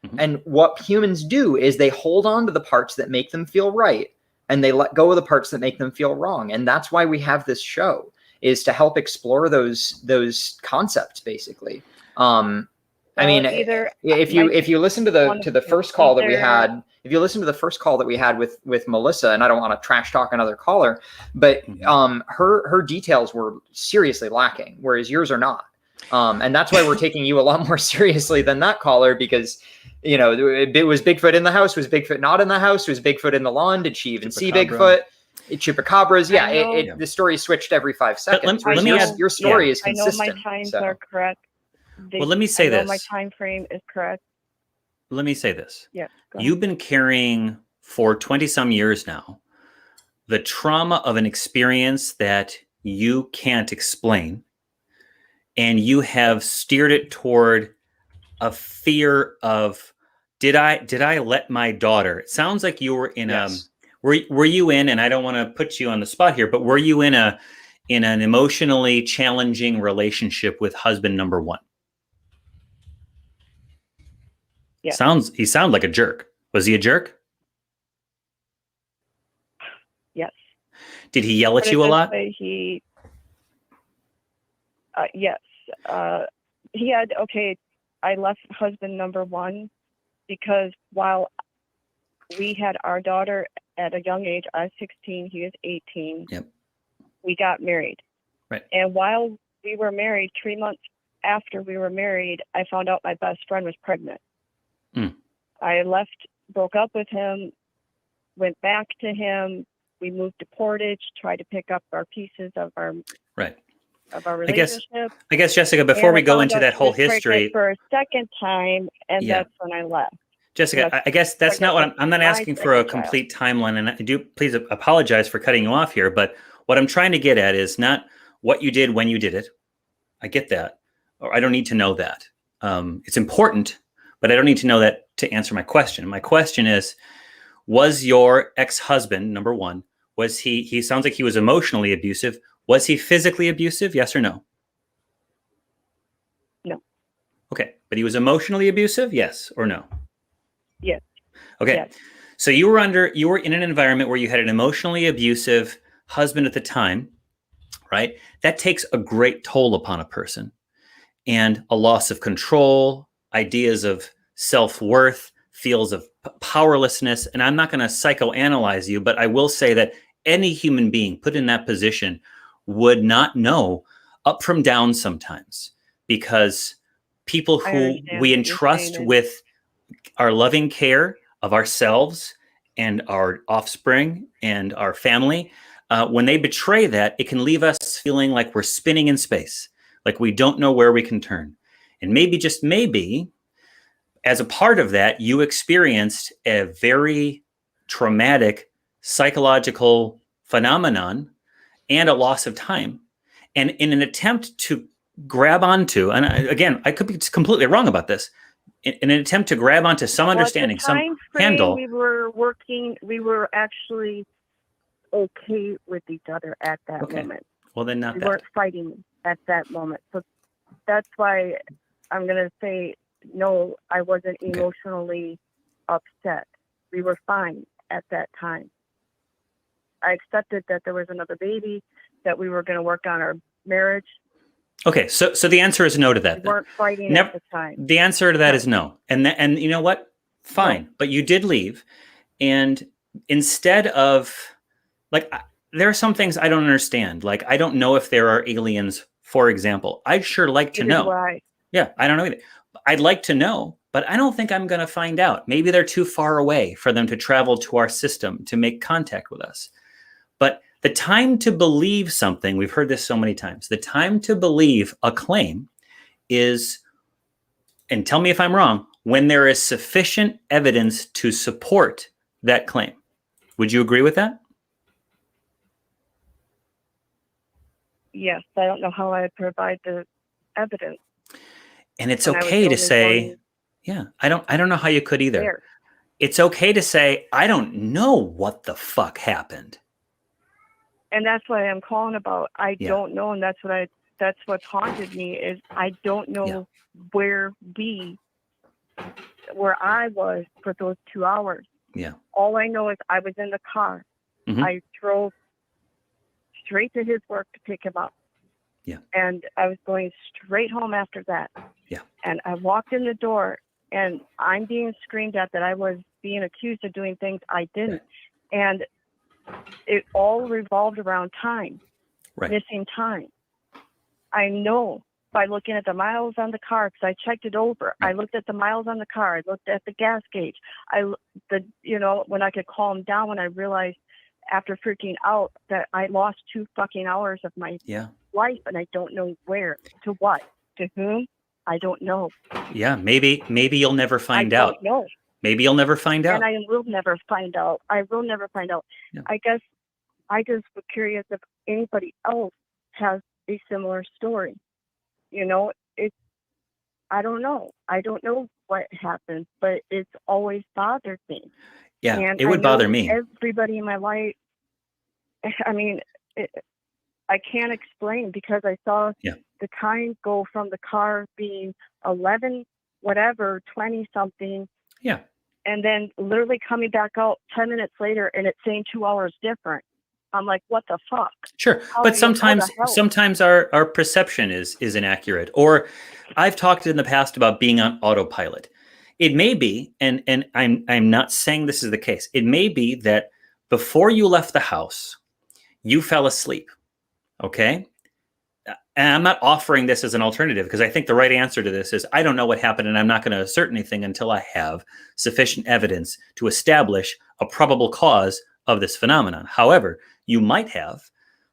Speaker 2: Mm-hmm. And what humans do is they hold on to the parts that make them feel right, and they let go of the parts that make them feel wrong. And that's why we have this show, is to help explore those concepts, basically. I mean, if you listen to the first call that we had, if you listen to the first call that we had with Melissa, and I don't want to trash talk another caller, but her details were seriously lacking, whereas yours are not. And that's why we're taking you a lot more seriously than that caller, because, you know, it was Bigfoot in the house, was Bigfoot not in the house, was Bigfoot in the lawn, did she even see Bigfoot? Chupacabras, the story switched every 5 seconds.
Speaker 3: Let me add,
Speaker 2: your story is consistent.
Speaker 5: I know my times are correct.
Speaker 3: Well, let me say this.
Speaker 5: My time frame is correct.
Speaker 3: Let me say this.
Speaker 5: Yeah.
Speaker 3: You've been carrying for 20 some years now the trauma of an experience that you can't explain, and you have steered it toward a fear of, did I let my daughter? It sounds like you were in were you in, and I don't want to put you on the spot here, but were you in an emotionally challenging relationship with husband number one?
Speaker 5: Yeah.
Speaker 3: He sounded like a jerk. Was he a jerk?
Speaker 5: Yes.
Speaker 3: Did he yell at you a lot?
Speaker 5: Yes. He had, I left husband number one because while we had our daughter at a young age, I was 16, he was 18.
Speaker 3: Yep.
Speaker 5: We got married.
Speaker 3: Right.
Speaker 5: And while we were married, 3 months after we were married, I found out my best friend was pregnant. I broke up with him, went back to him. We moved to Portage, tried to pick up our pieces of our relationship.
Speaker 3: I guess, Jessica, before we go into that whole history,
Speaker 5: for a second time, and that's when I left.
Speaker 3: Jessica, I guess that's not what I'm not asking for a complete timeline, and I do please apologize for cutting you off here. But what I'm trying to get at is not what you did when you did it. I get that, or I don't need to know that. It's important, but I don't need to know that to answer my question. My question is, was your ex-husband, number one, was he sounds like he was emotionally abusive. Was he physically abusive? Yes or no?
Speaker 5: No.
Speaker 3: Okay. But he was emotionally abusive? Yes or no?
Speaker 5: Yes.
Speaker 3: Okay.
Speaker 5: Yes.
Speaker 3: So you were in an environment where you had an emotionally abusive husband at the time, right? That takes a great toll upon a person, and a loss of control, ideas of self-worth, feels of powerlessness. And I'm not going to psychoanalyze you, but I will say that any human being put in that position would not know up from down sometimes, because people who we entrust with our loving care of ourselves and our offspring and our family, when they betray that, it can leave us feeling like we're spinning in space, like we don't know where we can turn. And maybe, just maybe, as a part of that, you experienced a very traumatic psychological phenomenon and a loss of time. And in an attempt to grab onto, and again, I could be completely wrong about this, in an attempt to grab onto some understanding, some handle.
Speaker 5: We were actually okay with each other at that moment.
Speaker 3: Well, then not
Speaker 5: we
Speaker 3: that.
Speaker 5: weren't fighting at that moment. So that's why I'm going to say, no, I wasn't emotionally upset. We were fine at that time. I accepted that there was another baby, that we were going to work on our marriage.
Speaker 3: Okay, so the answer is no to that.
Speaker 5: We weren't fighting at the time.
Speaker 3: The answer to that is no. And you know what? Fine. No. But you did leave. And instead of, like, there are some things I don't understand. Like, I don't know if there are aliens, for example. I'd sure like to know.
Speaker 5: Why.
Speaker 3: Yeah, I don't know either. I'd like to know, but I don't think I'm going to find out. Maybe they're too far away for them to travel to our system to make contact with us. But the time to believe something, we've heard this so many times, the time to believe a claim is, and tell me if I'm wrong, when there is sufficient evidence to support that claim. Would you agree with that?
Speaker 5: Yes, I don't know how I provide the evidence.
Speaker 3: And it's okay to say, yeah, I don't know how you could either.
Speaker 5: There.
Speaker 3: It's okay to say, I don't know what the fuck happened.
Speaker 5: And that's what I'm calling about. I don't know, and that's what haunted me is I don't know where I was for those 2 hours.
Speaker 3: Yeah.
Speaker 5: All I know is I was in the car.
Speaker 3: Mm-hmm.
Speaker 5: I drove straight to his work to pick him up.
Speaker 3: Yeah.
Speaker 5: And I was going straight home after that.
Speaker 3: Yeah.
Speaker 5: And I walked in the door, and I'm being screamed at that I was being accused of doing things I didn't.
Speaker 3: Right.
Speaker 5: And it all revolved around time, missing time. I know by looking at the miles on the car, because I checked it over. I looked at the miles on the car. I looked at the gas gauge. When I could calm down, when I realized after freaking out that I lost 2 fucking hours of my life, and I don't know where, to what, to whom, I don't know.
Speaker 3: Yeah, maybe you'll never find out.
Speaker 5: I don't know.
Speaker 3: Maybe you'll never find out.
Speaker 5: And I will never find out. I will never find out. Yeah. I guess I just was curious if anybody else has a similar story. I don't know. I don't know what happened, but it's always bothered me.
Speaker 3: Yeah,
Speaker 5: and
Speaker 3: it would bother me.
Speaker 5: Everybody in my life, I mean, I can't explain because I saw the time go from the car being 11, whatever, 20 something.
Speaker 3: Yeah.
Speaker 5: And then literally coming back out 10 minutes later and it's saying 2 hours different. I'm like, what the fuck?
Speaker 3: Sure. But sometimes our perception is inaccurate. Or I've talked in the past about being on autopilot. It may be, and I'm not saying this is the case. It may be that before you left the house, you fell asleep. Okay? And I'm not offering this as an alternative because I think the right answer to this is I don't know what happened and I'm not going to assert anything until I have sufficient evidence to establish a probable cause of this phenomenon. However, you might have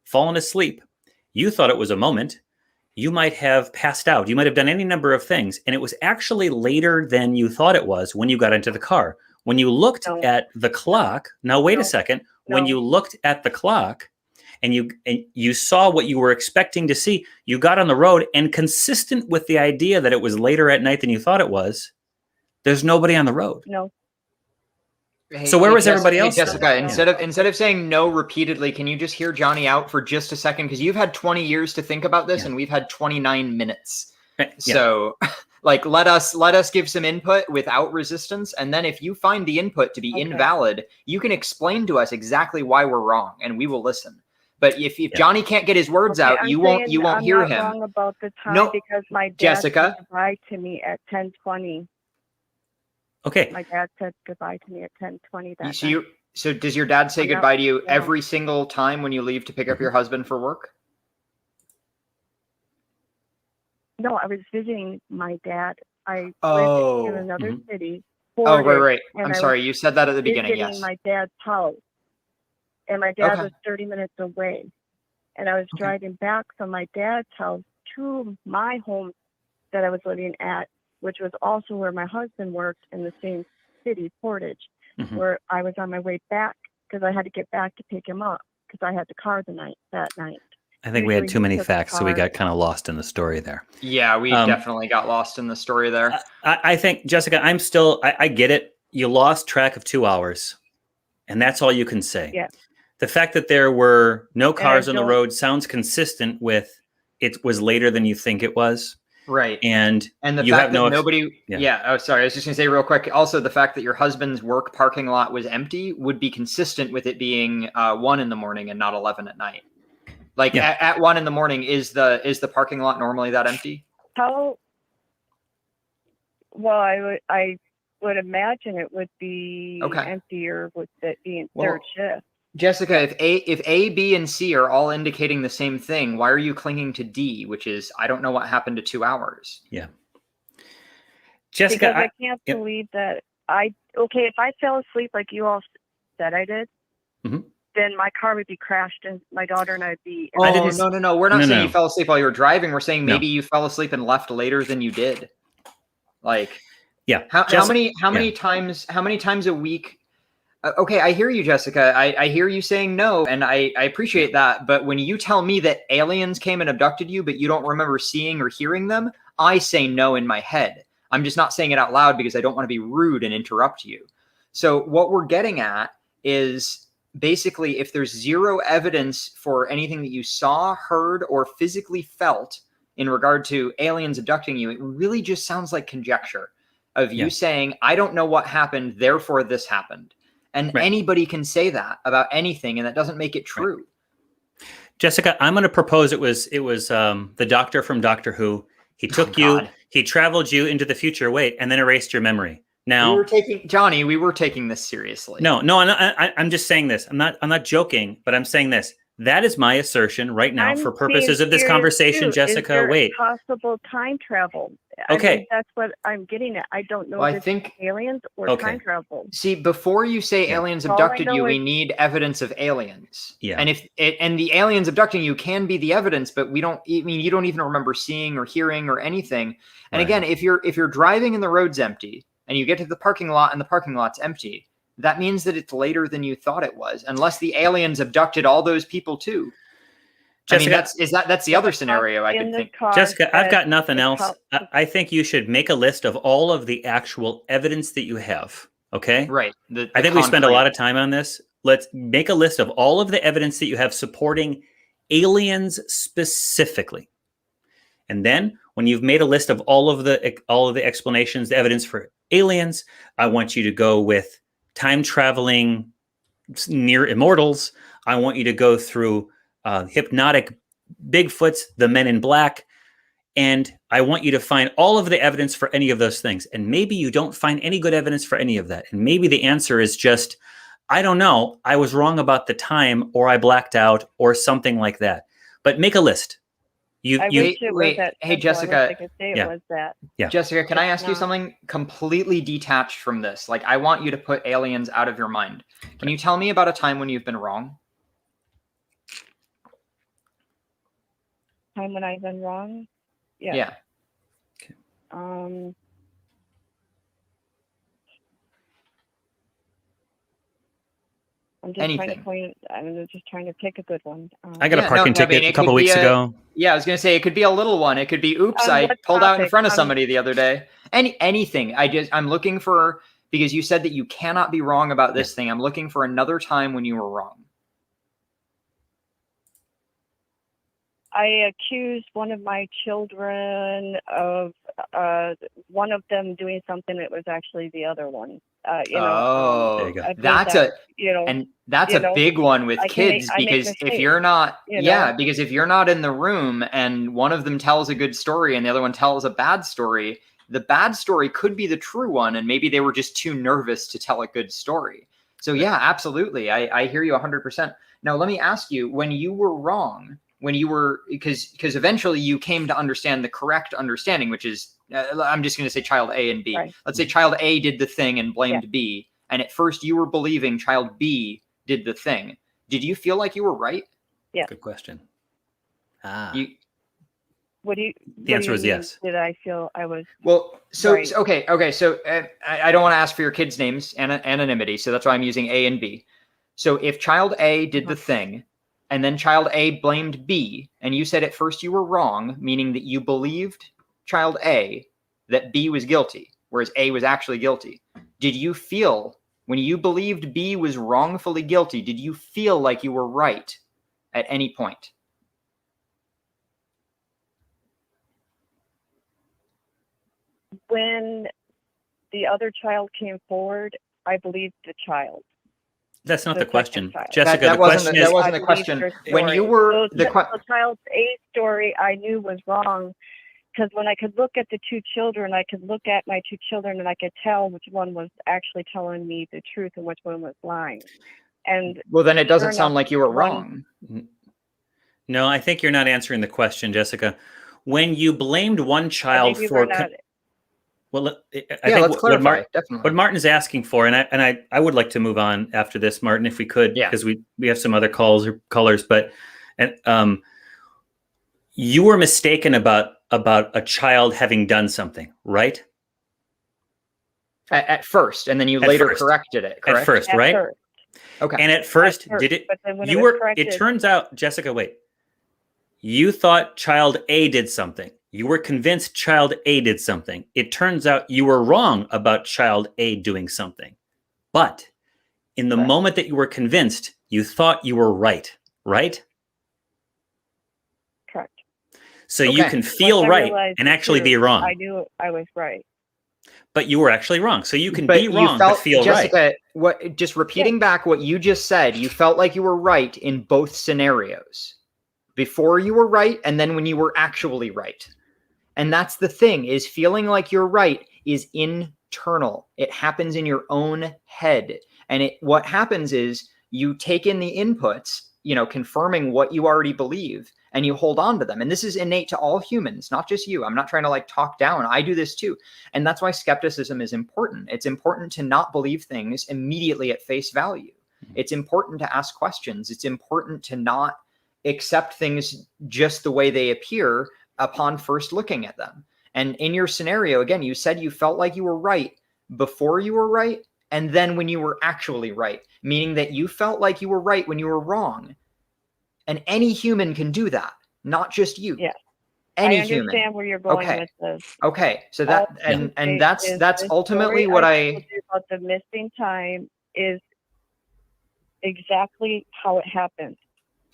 Speaker 3: fallen asleep. You thought it was a moment. You might have passed out. You might have done any number of things. And it was actually later than you thought it was when you got into the car. When you looked at the clock, now wait a second. When you looked at the clock, and you saw what you were expecting to see, you got on the road, and consistent with the idea that it was later at night than you thought it was, there's nobody on the road.
Speaker 5: No.
Speaker 3: So where was everybody else?
Speaker 2: Jessica, instead of saying no repeatedly, can you just hear Johnny out for just a second? Because you've had 20 years to think about this, and we've had 29 minutes. So, let us give some input without resistance, and then if you find the input to be invalid, you can explain to us exactly why we're wrong, and we will listen. But if Johnny can't get his words out, you won't hear him.
Speaker 5: I'm not wrong about the time because my dad said goodbye to me at 10:20.
Speaker 3: Okay.
Speaker 5: My dad said goodbye to me at 10:20 that night.
Speaker 2: So does your dad say goodbye to you every single time when you leave to pick up your husband for work?
Speaker 5: No, I was visiting my dad. I lived in another city.
Speaker 2: Right. I'm sorry. You said that at the beginning. Yes.
Speaker 5: My dad's house. And my dad was 30 minutes away. And I was driving back from my dad's house to my home that I was living at, which was also where my husband worked in the same city, Portage, where I was on my way back because I had to get back to pick him up because I had the car that night.
Speaker 3: I think we had
Speaker 5: usually
Speaker 3: too
Speaker 5: he
Speaker 3: many
Speaker 5: took the
Speaker 3: facts, so we
Speaker 5: car.
Speaker 3: got kind of lost in the story there.
Speaker 2: Yeah, we definitely got lost in the story there.
Speaker 3: I think, Jessica, I get it. You lost track of 2 hours, and that's all you can say.
Speaker 5: Yeah.
Speaker 3: The fact that there were no cars on the
Speaker 5: don't-
Speaker 3: road sounds consistent with it was later than you think it was.
Speaker 2: Right.
Speaker 3: And
Speaker 2: the
Speaker 3: you
Speaker 2: fact
Speaker 3: have
Speaker 2: that
Speaker 3: no
Speaker 2: nobody,
Speaker 3: yeah.
Speaker 2: Oh, sorry. I was just going to say real quick. Also, the fact that your husband's work parking lot was empty would be consistent with it being 1 a.m. and not 11 at night. Like at 1 a.m, is the parking lot normally that empty?
Speaker 5: How? Well, I would imagine it would be emptier with it being third shift.
Speaker 2: Jessica, if A, B, and C are all indicating the same thing, why are you clinging to D, which is I don't know what happened to 2 hours?
Speaker 3: Yeah. Jessica,
Speaker 5: because I can't believe that if I fell asleep like you all said I did, then my car would be crashed and my daughter and I'd be.
Speaker 2: Oh, no. We're not saying you fell asleep while you were driving. We're saying maybe you fell asleep and left later than you did. Like,
Speaker 3: yeah.
Speaker 2: How many times a week? Okay, I hear you, Jessica. I hear you saying no, and I appreciate that. But when you tell me that aliens came and abducted you, but you don't remember seeing or hearing them, I say no in my head. I'm just not saying it out loud because I don't want to be rude and interrupt you. So what we're getting at is basically if there's zero evidence for anything that you saw, heard, or physically felt in regard to aliens abducting you, it really just sounds like conjecture of you saying, I don't know what happened, therefore this happened. And anybody can say that about anything, and that doesn't make it true.
Speaker 3: Right. Jessica, I'm going to propose it was the doctor from Doctor Who. He took you, he traveled you into the future, and then erased your memory. Now,
Speaker 2: we were taking this seriously.
Speaker 3: No, I'm just saying this. I'm not joking, but I'm saying this. That is my assertion right now for purposes of this conversation, Jessica.
Speaker 5: Is there possible time travel?
Speaker 3: Okay.
Speaker 5: I mean, that's what I'm getting at. I don't know if it's aliens or time travel.
Speaker 2: See, before you say aliens abducted you, we need evidence of aliens.
Speaker 3: Yeah.
Speaker 2: And and the aliens abducting you can be the evidence, but you don't even remember seeing or hearing or anything. And again, if you're driving and the road's empty and you get to the parking lot and the parking lot's empty, that means that it's later than you thought it was, unless the aliens abducted all those people too. Jessica, I mean, that's the other scenario I could think.
Speaker 3: Jessica, I've got nothing else. I think you should make a list of all of the actual evidence that you have. Okay.
Speaker 2: Right.
Speaker 3: I think we spend a lot of time on this. Let's make a list of all of the evidence that you have supporting aliens specifically. And then when you've made a list of all of the explanations, the evidence for aliens, I want you to go with time traveling near immortals. I want you to go through hypnotic Bigfoots, the Men in Black, and I want you to find all of the evidence for any of those things. And maybe you don't find any good evidence for any of that. And maybe the answer is just, I don't know, I was wrong about the time, or I blacked out, or something like that. But make a list.
Speaker 2: Hey, Jessica.
Speaker 3: Yeah.
Speaker 2: Jessica, can I ask you something completely detached from this? Like, I want you to put aliens out of your mind. Can you tell me about a time when you've been wrong?
Speaker 5: Time when I've been wrong?
Speaker 2: Yeah.
Speaker 3: Okay.
Speaker 5: I'm just trying to pick a good one.
Speaker 3: I got a parking ticket a couple weeks ago.
Speaker 2: Yeah, I was going to say it could be a little one. It could be, oops, I pulled out in front of somebody the other day. Anything. I'm looking for, because you said that you cannot be wrong about this thing. I'm looking for another time when you were wrong.
Speaker 5: I accused one of my children of one of them doing something that was actually the other one.
Speaker 3: There you go.
Speaker 2: That's a big one with kids, because if you're not, because if you're not in the room and one of them tells a good story and the other one tells a bad story, the bad story could be the true one, and maybe they were just too nervous to tell a good story. So yeah, absolutely, I hear you 100%. Now let me ask you, when you were wrong, because eventually you came to understand the correct understanding, which is, I'm just going to say child A and B. Right. Let's say child A did the thing and blamed B. And at first you were believing child B did the thing. Did you feel like you were right?
Speaker 5: Yeah.
Speaker 3: Good question.
Speaker 5: The
Speaker 3: answer was yes.
Speaker 5: Did I feel I was
Speaker 2: right? Okay. So I don't want to ask for your kids' names, anonymity. So that's why I'm using A and B. So if child A did the thing, and then child A blamed B, and you said at first you were wrong, meaning that you believed child A that B was guilty, whereas A was actually guilty. Did you feel, when you believed B was wrongfully guilty, did you feel like you were right at any point?
Speaker 5: When the other child came forward, I believed the child.
Speaker 3: That's not
Speaker 5: The
Speaker 3: the question,
Speaker 5: second child.
Speaker 3: Jessica.
Speaker 2: That
Speaker 3: the
Speaker 2: wasn't
Speaker 3: question
Speaker 2: the-
Speaker 3: is,
Speaker 2: that wasn't
Speaker 5: I
Speaker 2: the
Speaker 5: believed
Speaker 2: question.
Speaker 5: her
Speaker 2: When
Speaker 5: story.
Speaker 2: you were
Speaker 5: So
Speaker 2: the
Speaker 5: the child A story, I knew was wrong, because when I could look at the two children, I could look at my two children and I could tell which one was actually telling me the truth and which one was lying. And
Speaker 2: well, then it doesn't
Speaker 5: sure
Speaker 2: sound
Speaker 5: enough,
Speaker 2: like you were
Speaker 5: one-
Speaker 2: wrong.
Speaker 3: no, I think you're not answering the question, Jessica. When you blamed one
Speaker 5: I
Speaker 3: child
Speaker 5: think you
Speaker 3: for
Speaker 5: were not.
Speaker 3: well, I
Speaker 2: Yeah,
Speaker 3: think
Speaker 2: let's clarify. Definitely.
Speaker 3: what Martin's asking for, and I would like to move on after this, Martin, if we could,
Speaker 2: Yeah.
Speaker 3: because we have some other callers, but you were mistaken about a child having done something, right?
Speaker 2: At first, and then you
Speaker 3: At
Speaker 2: later
Speaker 3: first.
Speaker 2: corrected it, correct?
Speaker 3: At first,
Speaker 5: At
Speaker 3: right?
Speaker 5: first.
Speaker 2: Okay.
Speaker 3: And at first,
Speaker 5: first,
Speaker 3: did it?
Speaker 5: but then when
Speaker 3: You
Speaker 5: it was
Speaker 3: were. It
Speaker 5: corrected-
Speaker 3: turns out, Jessica, wait. You thought child A did something. You were convinced child A did something. It turns out you were wrong about child A doing something. But in the
Speaker 5: Right.
Speaker 3: moment that you were convinced, you thought you were right, right?
Speaker 5: Correct.
Speaker 3: So you
Speaker 2: Okay.
Speaker 3: can feel
Speaker 5: Once I
Speaker 3: right
Speaker 5: realized
Speaker 3: and
Speaker 5: the
Speaker 3: actually be
Speaker 5: truth,
Speaker 3: wrong.
Speaker 5: I knew I was right.
Speaker 3: But you were actually wrong. So you can
Speaker 2: But
Speaker 3: be
Speaker 2: you
Speaker 3: wrong
Speaker 2: felt,
Speaker 3: but feel
Speaker 2: Jessica,
Speaker 3: right.
Speaker 2: what? Just repeating back what you just said, you felt like you were right in both scenarios. Before you were right, and then when you were actually right. And that's the thing, is feeling like you're right is internal. It happens in your own head. And what happens is you take in the inputs, confirming what you already believe, and you hold on to them. And this is innate to all humans, not just you. I'm not trying to talk down. I do this too. And that's why skepticism is important. It's important to not believe things immediately at face value. It's important to ask questions. It's important to not accept things just the way they appear upon first looking at them. And in your scenario, again, you said you felt like you were right before you were right, and then when you were actually right, meaning that you felt like you were right when you were wrong. And any human can do that, not just you.
Speaker 5: Yes.
Speaker 2: Any
Speaker 5: I understand
Speaker 2: human.
Speaker 5: where you're going
Speaker 2: Okay.
Speaker 5: with this.
Speaker 2: Okay. So
Speaker 5: All
Speaker 2: that
Speaker 5: I can
Speaker 2: and
Speaker 5: say
Speaker 2: that's
Speaker 5: is
Speaker 2: that's
Speaker 5: the
Speaker 2: ultimately
Speaker 5: story
Speaker 2: what
Speaker 5: told
Speaker 2: I
Speaker 5: you about the missing time is exactly how it happened.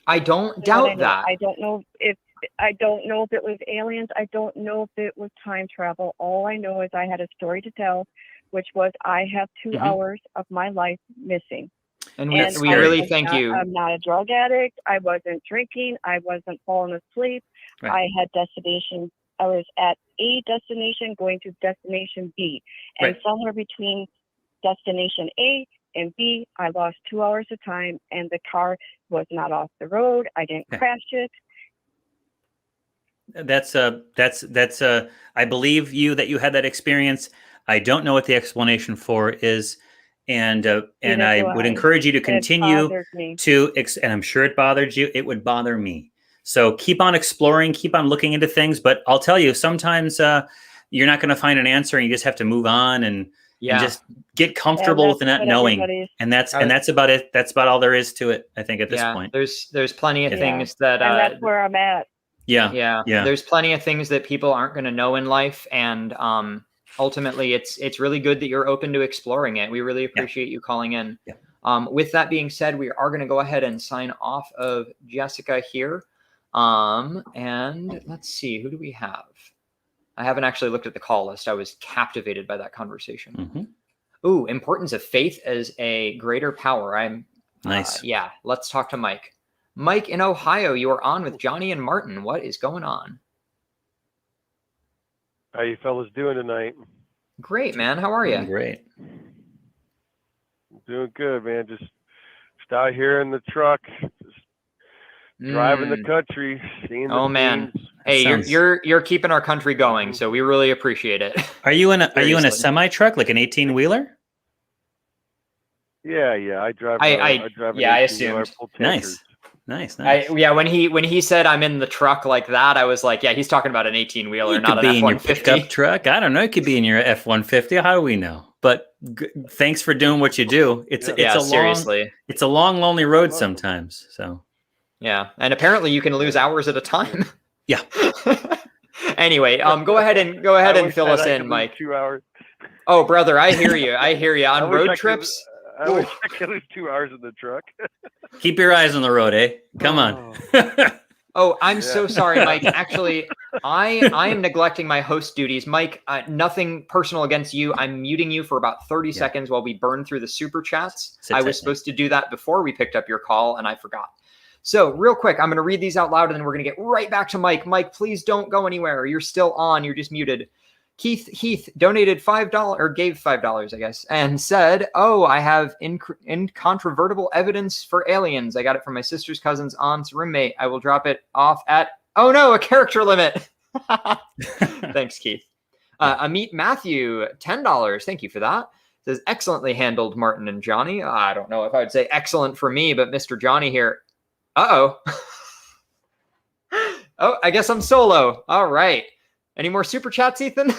Speaker 2: don't
Speaker 5: That's what I
Speaker 2: doubt
Speaker 5: know.
Speaker 2: that.
Speaker 5: I don't know if it was aliens. I don't know if it was time travel. All I know is I had a story to tell, which was I have 2
Speaker 3: Mhm.
Speaker 5: hours of my life missing.
Speaker 2: And
Speaker 3: That's
Speaker 2: we
Speaker 3: great.
Speaker 2: really thank you.
Speaker 5: I'm not a drug addict. I wasn't drinking. I wasn't falling asleep.
Speaker 3: Right.
Speaker 5: I had destination. I was at a destination going to destination B. And
Speaker 3: Right.
Speaker 5: somewhere between destination A and B, I lost 2 hours of time, and the car was not off the road. I didn't
Speaker 3: Okay.
Speaker 5: crash it.
Speaker 3: That's I believe you that you had that experience. I don't know what the explanation for is, and I
Speaker 5: do
Speaker 3: would
Speaker 5: I.
Speaker 3: encourage you to
Speaker 5: It
Speaker 3: continue
Speaker 5: bothered me.
Speaker 3: and I'm sure it bothered you. It would bother me. So keep on exploring, keep on looking into things. But I'll tell you, sometimes you're not going to find an answer, and you just have to move on and just get comfortable with not knowing. And that's about it. That's about all there is to it, I think, at this point.
Speaker 2: There's plenty of
Speaker 3: Yeah.
Speaker 2: things that
Speaker 5: And that's where I'm at.
Speaker 3: Yeah.
Speaker 2: There's plenty of things that people aren't going to know in life, and ultimately it's really good that you're open to exploring it. We really appreciate you calling in. With that being said, we are going to go ahead and sign off of Jessica here, and let's see, who do we have? I haven't actually looked at the call list. I was captivated by that conversation.
Speaker 3: Mm-hmm.
Speaker 2: Ooh, importance of faith as a greater power. I'm
Speaker 3: nice.
Speaker 2: Let's talk to Mike. Mike in Ohio, you are on with Johnny and Martin. What is going on?
Speaker 6: How you fellas doing tonight?
Speaker 2: Great, man. How are you?
Speaker 3: Great.
Speaker 6: Doing good, man. Just out here in the truck, just driving the country, seeing the
Speaker 2: man.
Speaker 6: scenes.
Speaker 2: Hey, you're keeping our country going, so we really appreciate it.
Speaker 3: Are you in a semi truck, like an 18-wheeler?
Speaker 6: Yeah. I drive.
Speaker 2: I
Speaker 6: drive.
Speaker 2: I assumed.
Speaker 3: Nice.
Speaker 2: When he said I'm in the truck like that, I was like, yeah, he's talking about an 18-wheeler, not an
Speaker 3: F-150. In your
Speaker 2: F-150
Speaker 3: pickup truck. I don't know. It could be in your F-150. How do we know? But thanks for doing what you do. It's a
Speaker 2: seriously.
Speaker 3: It's a long, lonely road sometimes. So
Speaker 2: Yeah, and apparently you can lose hours at a time.
Speaker 3: Yeah.
Speaker 2: Anyway, go ahead and fill us in, Mike.
Speaker 6: 2 hours.
Speaker 2: Oh, brother, I hear you. I hear you. On road trips,
Speaker 6: I wish I could lose 2 hours in the truck.
Speaker 3: Keep your eyes on the road, eh? Come on.
Speaker 2: Oh, I'm so sorry, Mike. Actually, I am neglecting my host duties. Mike, nothing personal against you. I'm muting you for about 30 seconds while we burn through the super chats. I was supposed to do that before we picked up your call, and I forgot. So real quick, I'm going to read these out loud, and then we're going to get right back to Mike. Mike, please don't go anywhere. You're still on. You're just muted. Heath donated $5 or gave $5, I guess, and said, "Oh, I have incontrovertible evidence for aliens. I got it from my sister's cousin's aunt's roommate. I will drop it off at oh no, a character limit." Thanks, Keith. Ameet Mathew, $10. Thank you for that. Says excellently handled, Martin and Johnny. I don't know if I would say excellent for me, but Mr. Johnny here. Oh, I guess I'm solo. All right. Any more super chats, Ethan?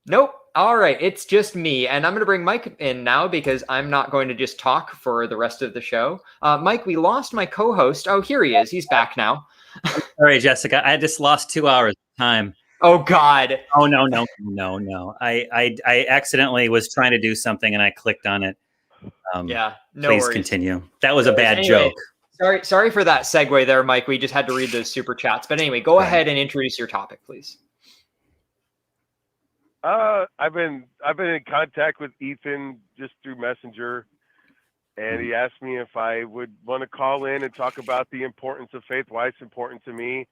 Speaker 2: Nope. All right. It's just me. And I'm going to bring Mike in now because I'm not going to just talk for the rest of the show. Mike, we lost my co-host. Oh, here he is. He's back now.
Speaker 3: Sorry, Jessica. I just lost 2 hours of time.
Speaker 2: Oh, God.
Speaker 3: Oh, no. I accidentally was trying to do something and I clicked on it.
Speaker 2: Yeah. No
Speaker 3: please
Speaker 2: worries.
Speaker 3: Continue. That was a bad joke.
Speaker 2: Sorry for that segue there, Mike. We just had to read those super chats. But anyway, go ahead and introduce your topic, please.
Speaker 6: I've been in contact with Ethan just through Messenger, and he asked me if I would want to call in and talk about the importance of faith, why it's important to me.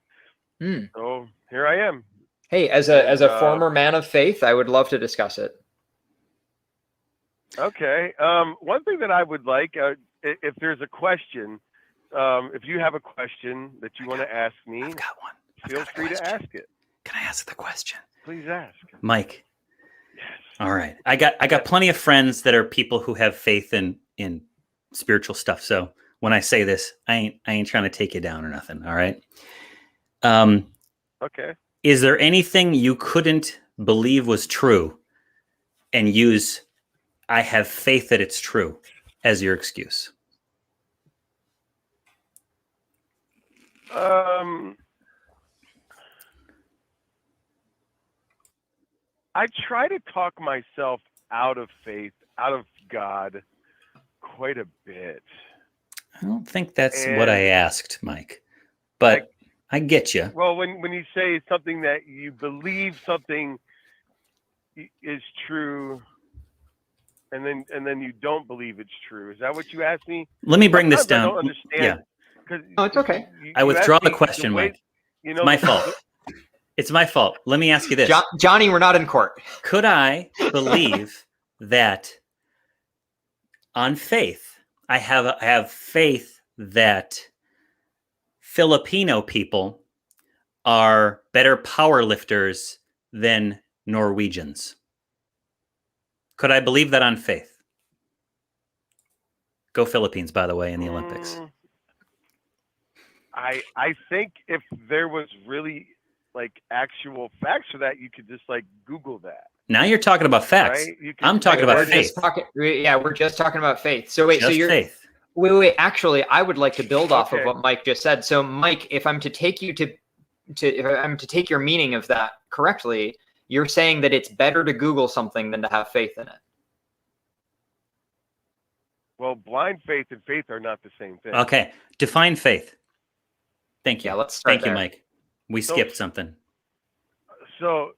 Speaker 6: So here I am.
Speaker 2: Hey, as a former man of faith, I would love to discuss it.
Speaker 6: Okay. One thing that I would like, if there's a question. If you have a question that you want to ask me,
Speaker 3: I've got one.
Speaker 6: Feel free to ask it.
Speaker 3: Can I ask the question?
Speaker 6: Please ask.
Speaker 3: Mike.
Speaker 6: Yes.
Speaker 3: All right. I got plenty of friends that are people who have faith in spiritual stuff. So when I say this, I ain't trying to take you down or nothing. All right.
Speaker 6: Okay.
Speaker 3: Is there anything you couldn't believe was true and use "I have faith that it's true" as your excuse?
Speaker 6: I try to talk myself out of faith, out of God, quite a bit.
Speaker 3: I don't think that's what I asked, Mike, but I get you.
Speaker 6: Well, when you say something that you believe something is true, and then you don't believe it's true, is that what you asked me?
Speaker 3: Let me bring this
Speaker 6: Sometimes
Speaker 3: down.
Speaker 6: I don't understand.
Speaker 2: Oh, it's okay.
Speaker 3: I withdraw the question, Mike.
Speaker 6: You
Speaker 3: know, my fault. It's my fault. Let me ask you this.
Speaker 2: Johnny, we're not in court.
Speaker 3: Could I believe that on faith, I have faith that Filipino people are better power lifters than Norwegians? Could I believe that on faith? Go Philippines, by the way, in the Olympics.
Speaker 6: I think if there was really like actual facts for that, you could just like Google that.
Speaker 3: Now you're talking about facts. Right? I'm talking about faith.
Speaker 2: We're just talking about faith. So wait,
Speaker 3: just
Speaker 2: so you're
Speaker 3: faith.
Speaker 2: Wait. Actually, I would like to build off of what Mike just said. So, Mike, if I'm to take you if I'm to take your meaning of that correctly, you're saying that it's better to Google something than to have faith in it.
Speaker 6: Well, blind faith and faith are not the same thing.
Speaker 3: Okay, define faith. Thank you.
Speaker 2: Yeah, let's start
Speaker 3: Thank you, Mike. We skipped something.
Speaker 6: So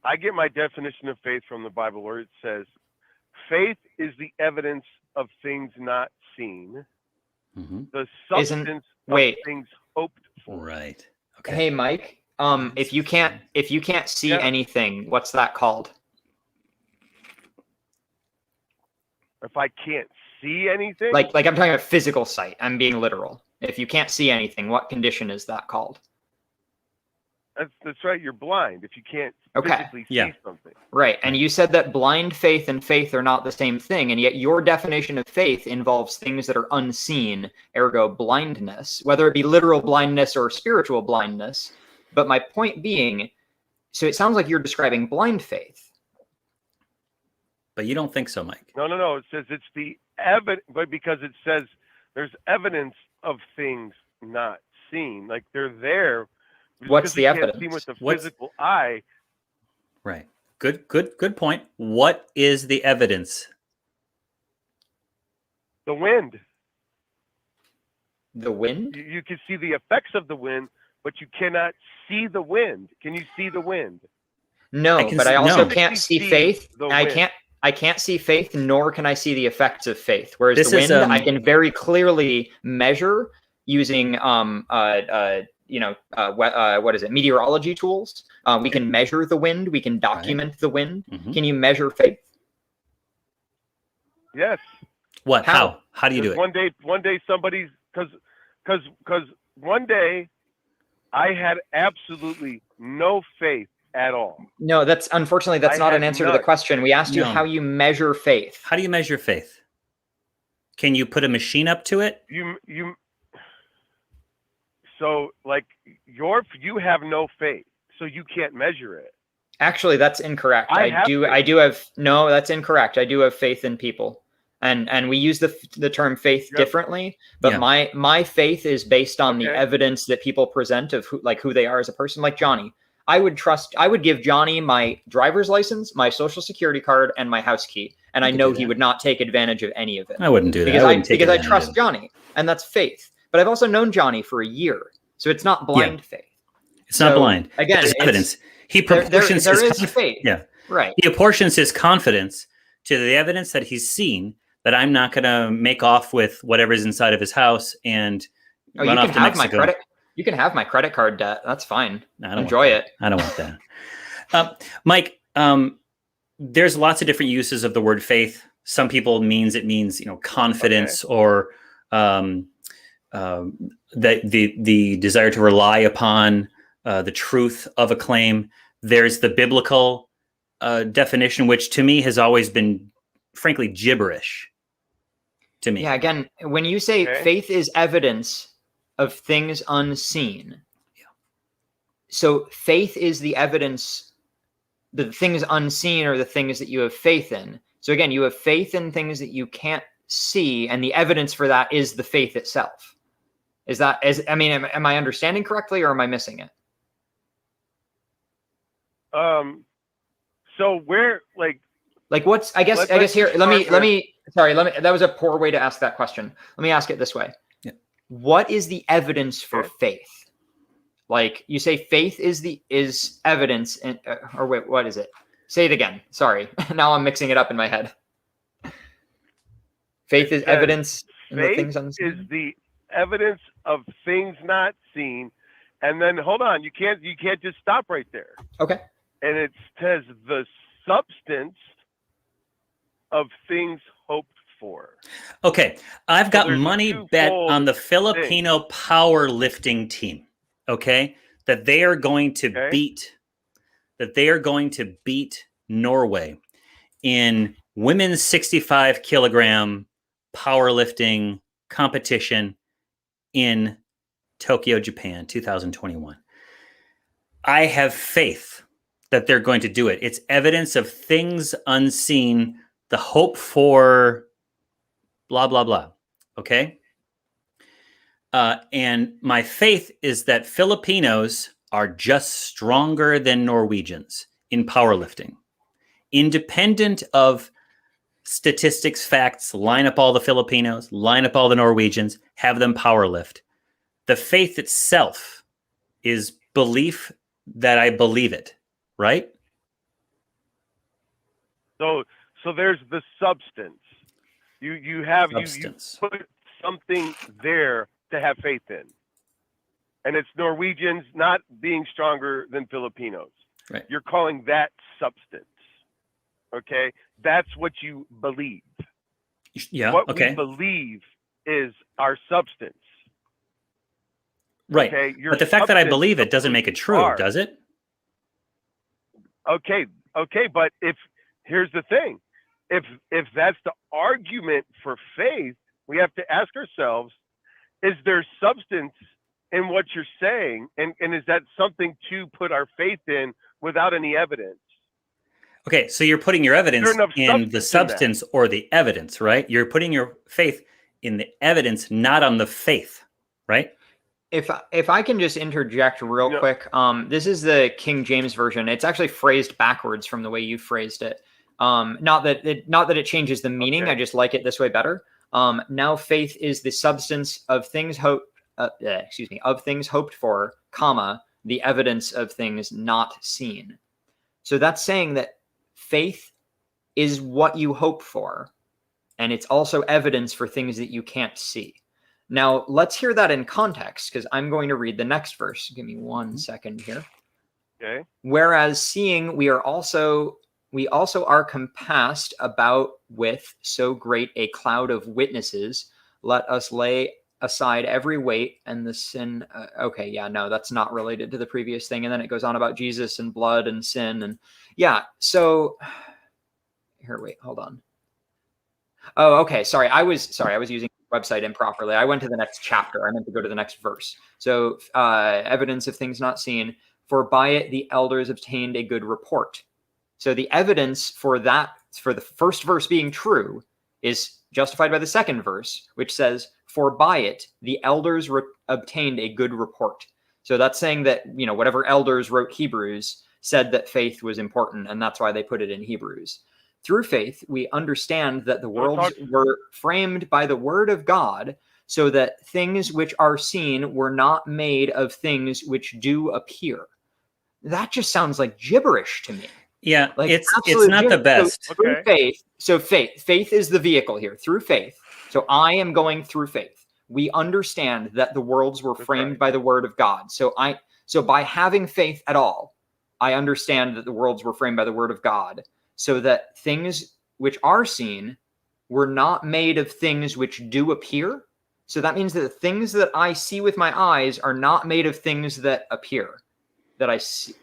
Speaker 6: I get my definition of faith from the Bible, where it says, faith is the evidence of things not seen, the substance of things hoped for.
Speaker 3: Right. Okay.
Speaker 2: Hey, Mike. If you can't see anything, what's that called?
Speaker 6: If I can't see anything?
Speaker 2: Like I'm talking about physical sight. I'm being literal. If you can't see anything, what condition is that called?
Speaker 6: That's right. You're blind if you can't physically see something.
Speaker 2: Right. And you said that blind faith and faith are not the same thing. And yet your definition of faith involves things that are unseen, ergo blindness, whether it be literal blindness or spiritual blindness. But my point being, so it sounds like you're describing blind faith.
Speaker 3: But you don't think so, Mike?
Speaker 6: No. It says it's the but because it says there's evidence of things not seen, like they're there.
Speaker 2: What's the
Speaker 6: can't
Speaker 2: evidence?
Speaker 6: see with the physical eye.
Speaker 3: Right. Good point. What is the evidence?
Speaker 6: The wind.
Speaker 2: The wind?
Speaker 6: You can see the effects of the wind, but you cannot see the wind. Can you see the wind?
Speaker 2: No, but I also
Speaker 3: no.
Speaker 2: can't see faith. I can't see faith, nor can I see the effects of faith. Whereas
Speaker 3: This
Speaker 2: the
Speaker 3: is,
Speaker 2: wind, I can very clearly measure using what is it? Meteorology tools. We can measure the wind. We can document the wind.
Speaker 3: Mhm.
Speaker 2: Can you measure faith?
Speaker 6: Yes.
Speaker 3: What?
Speaker 2: How?
Speaker 3: How do you do it?
Speaker 6: One day somebody's because one day I had absolutely no faith at all.
Speaker 2: No, unfortunately that's not an answer to the question. We asked you
Speaker 3: No.
Speaker 2: how you measure faith.
Speaker 3: How do you measure faith? Can you put a machine up to it?
Speaker 6: So like you have no faith, so you can't measure it.
Speaker 2: Actually, that's incorrect. That's incorrect. I do have faith in people. And we use the term faith differently, but my faith is based on the evidence that people present of who they are as a person. Like Johnny, I would give Johnny my driver's license, my social security card, and my house key, and I know he would not take advantage of any of it.
Speaker 3: I wouldn't do that
Speaker 2: because I trust Johnny, and that's faith. But I've also known Johnny for a year, so it's not blind faith.
Speaker 3: It's not blind.
Speaker 2: Again,
Speaker 3: there's evidence. He proportions
Speaker 2: there is faith.
Speaker 3: Yeah,
Speaker 2: right.
Speaker 3: He apportions his confidence to the evidence that he's seen. That I'm not going to make off with whatever's inside of his house and run off to Mexico.
Speaker 2: You can have my credit card debt. That's fine.
Speaker 3: I don't
Speaker 2: enjoy it.
Speaker 3: I don't want that. Mike, there's lots of different uses of the word faith. Some people it means confidence or the desire to rely upon the truth of a claim. There's the biblical definition, which to me has always been frankly gibberish to me.
Speaker 2: Yeah, again, when you say faith is evidence of things unseen. Yeah. So faith is the evidence, the things unseen are the things that you have faith in. So again, you have faith in things that you can't see, and the evidence for that is the faith itself. Am I understanding correctly, or am I missing it?
Speaker 6: So where
Speaker 2: what's that was a poor way to ask that question. Let me ask it this way.
Speaker 3: Yeah.
Speaker 2: What is the evidence for faith? Like you say faith is evidence or wait, what is it? Say it again. Sorry. Now I'm mixing it up in my head. Faith is evidence in the things unseen.
Speaker 6: Is the evidence of things not seen. And then hold on, you can't just stop right there.
Speaker 2: Okay.
Speaker 6: And it says the substance of things hoped for.
Speaker 3: Okay, I've got money bet on the Filipino powerlifting team. Okay, that they are going to beat Norway in women's 65 kilogram powerlifting competition in Tokyo, Japan, 2021. I have faith that they're going to do it. It's evidence of things unseen, the hope for blah, blah, blah. Okay? And my faith is that Filipinos are just stronger than Norwegians in powerlifting. Independent of statistics, facts, line up all the Filipinos, line up all the Norwegians, have them powerlift. The faith itself is belief that I believe it, right?
Speaker 6: So there's the substance. You put something there to have faith in. And it's Norwegians not being stronger than Filipinos.
Speaker 3: Right.
Speaker 6: You're calling that substance. Okay? That's what you believe.
Speaker 3: Yeah.
Speaker 6: What we believe is our substance.
Speaker 3: Right.
Speaker 6: Okay?
Speaker 3: But the fact that I believe it doesn't make it true, does it?
Speaker 6: Okay, but here's the thing. If that's the argument for faith, we have to ask ourselves, is there substance in what you're saying? And is that something to put our faith in without any evidence?
Speaker 3: Okay, so you're putting your evidence
Speaker 6: enough
Speaker 3: in the
Speaker 6: substance
Speaker 3: substance or the evidence, right? You're putting your faith in the evidence, not on the faith, right?
Speaker 2: If I can just interject real quick, this is the King James version. It's actually phrased backwards from the way you phrased it. Not that it changes the meaning.
Speaker 6: Okay.
Speaker 2: I just like it this way better. Now faith is the substance of things hoped. Of things hoped for, comma, the evidence of things not seen. So that's saying that faith is what you hope for, and it's also evidence for things that you can't see. Now, let's hear that in context, because I'm going to read the next verse. Give me 1 second here.
Speaker 6: Okay.
Speaker 2: Whereas seeing, we also are compassed about with so great a cloud of witnesses. Let us lay aside every weight and the sin. Okay, yeah, no, that's not related to the previous thing. And then it goes on about Jesus and blood and sin. And yeah, so here, wait, hold on. Oh, okay. Sorry, I was using the website improperly. I went to the next chapter. I meant to go to the next verse. So evidence of things not seen, for by it the elders obtained a good report. So the evidence for that, for the first verse being true, is justified by the second verse, which says, for by it the elders obtained a good report. So that's saying that, whatever elders wrote Hebrews said that faith was important, and that's why they put it in Hebrews. Through faith, we understand that the worlds were framed by the word of God, so that things which are seen were not made of things which do appear. That just sounds like gibberish to me.
Speaker 3: Yeah,
Speaker 2: like
Speaker 3: it's not the best.
Speaker 2: So through faith is the vehicle here. Through faith. So I am going through faith. We understand that the worlds were framed by the word of God. So by having faith at all, I understand that the worlds were framed by the word of God, so that things which are seen were not made of things which do appear. So that means that the things that I see with my eyes are not made of things that appear, that I see.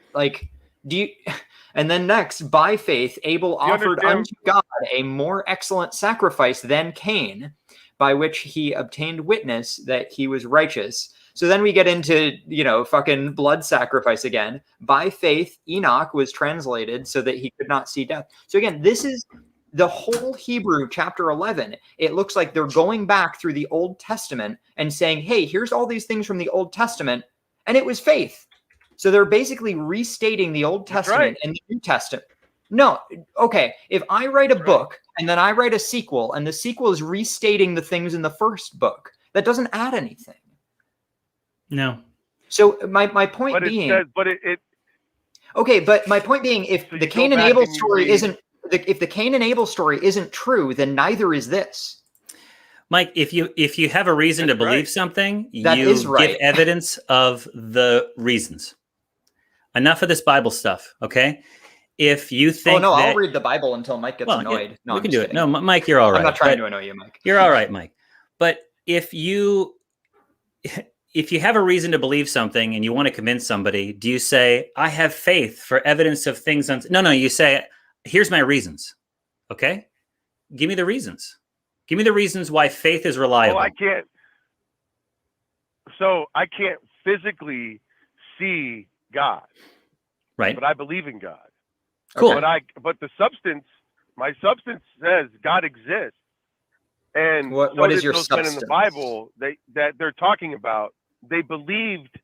Speaker 2: And then next, by faith, Abel offered unto God a more excellent sacrifice than Cain, by which he obtained witness that he was righteous. So then we get into, fucking blood sacrifice again. By faith, Enoch was translated so that he could not see death. So again, this is the whole Hebrew chapter 11. It looks like they're going back through the Old Testament and saying, hey, here's all these things from the Old Testament. And it was faith. So they're basically restating the Old Testament and the New Testament. No, okay. If I write a book and then I write a sequel, and the sequel is restating the things in the first book, that doesn't add anything.
Speaker 3: No.
Speaker 2: So my point being, okay, but my point being, if the Cain and Abel story if the Cain and Abel story isn't true, then neither is this.
Speaker 3: Mike, if you have a reason to believe something,
Speaker 2: that
Speaker 3: you
Speaker 2: is right.
Speaker 3: give evidence of the reasons. Enough of this Bible stuff, okay? If you think
Speaker 2: I'll read the Bible until Mike gets annoyed.
Speaker 3: Yeah,
Speaker 2: no,
Speaker 3: we can do it. No, Mike, you're all right.
Speaker 2: I'm not trying to annoy you, Mike.
Speaker 3: You're all right, Mike. But if you have a reason to believe something and you want to convince somebody, do you say, I have faith for evidence of things? No, you say, here's my reasons, okay? Give me the reasons. Give me the reasons why faith is reliable.
Speaker 6: I can't physically see God.
Speaker 3: Right.
Speaker 6: But I believe in God.
Speaker 3: Cool.
Speaker 6: But my substance says God exists. And
Speaker 2: what is your
Speaker 6: those
Speaker 2: substance?
Speaker 6: men in the Bible that they're talking about, they believed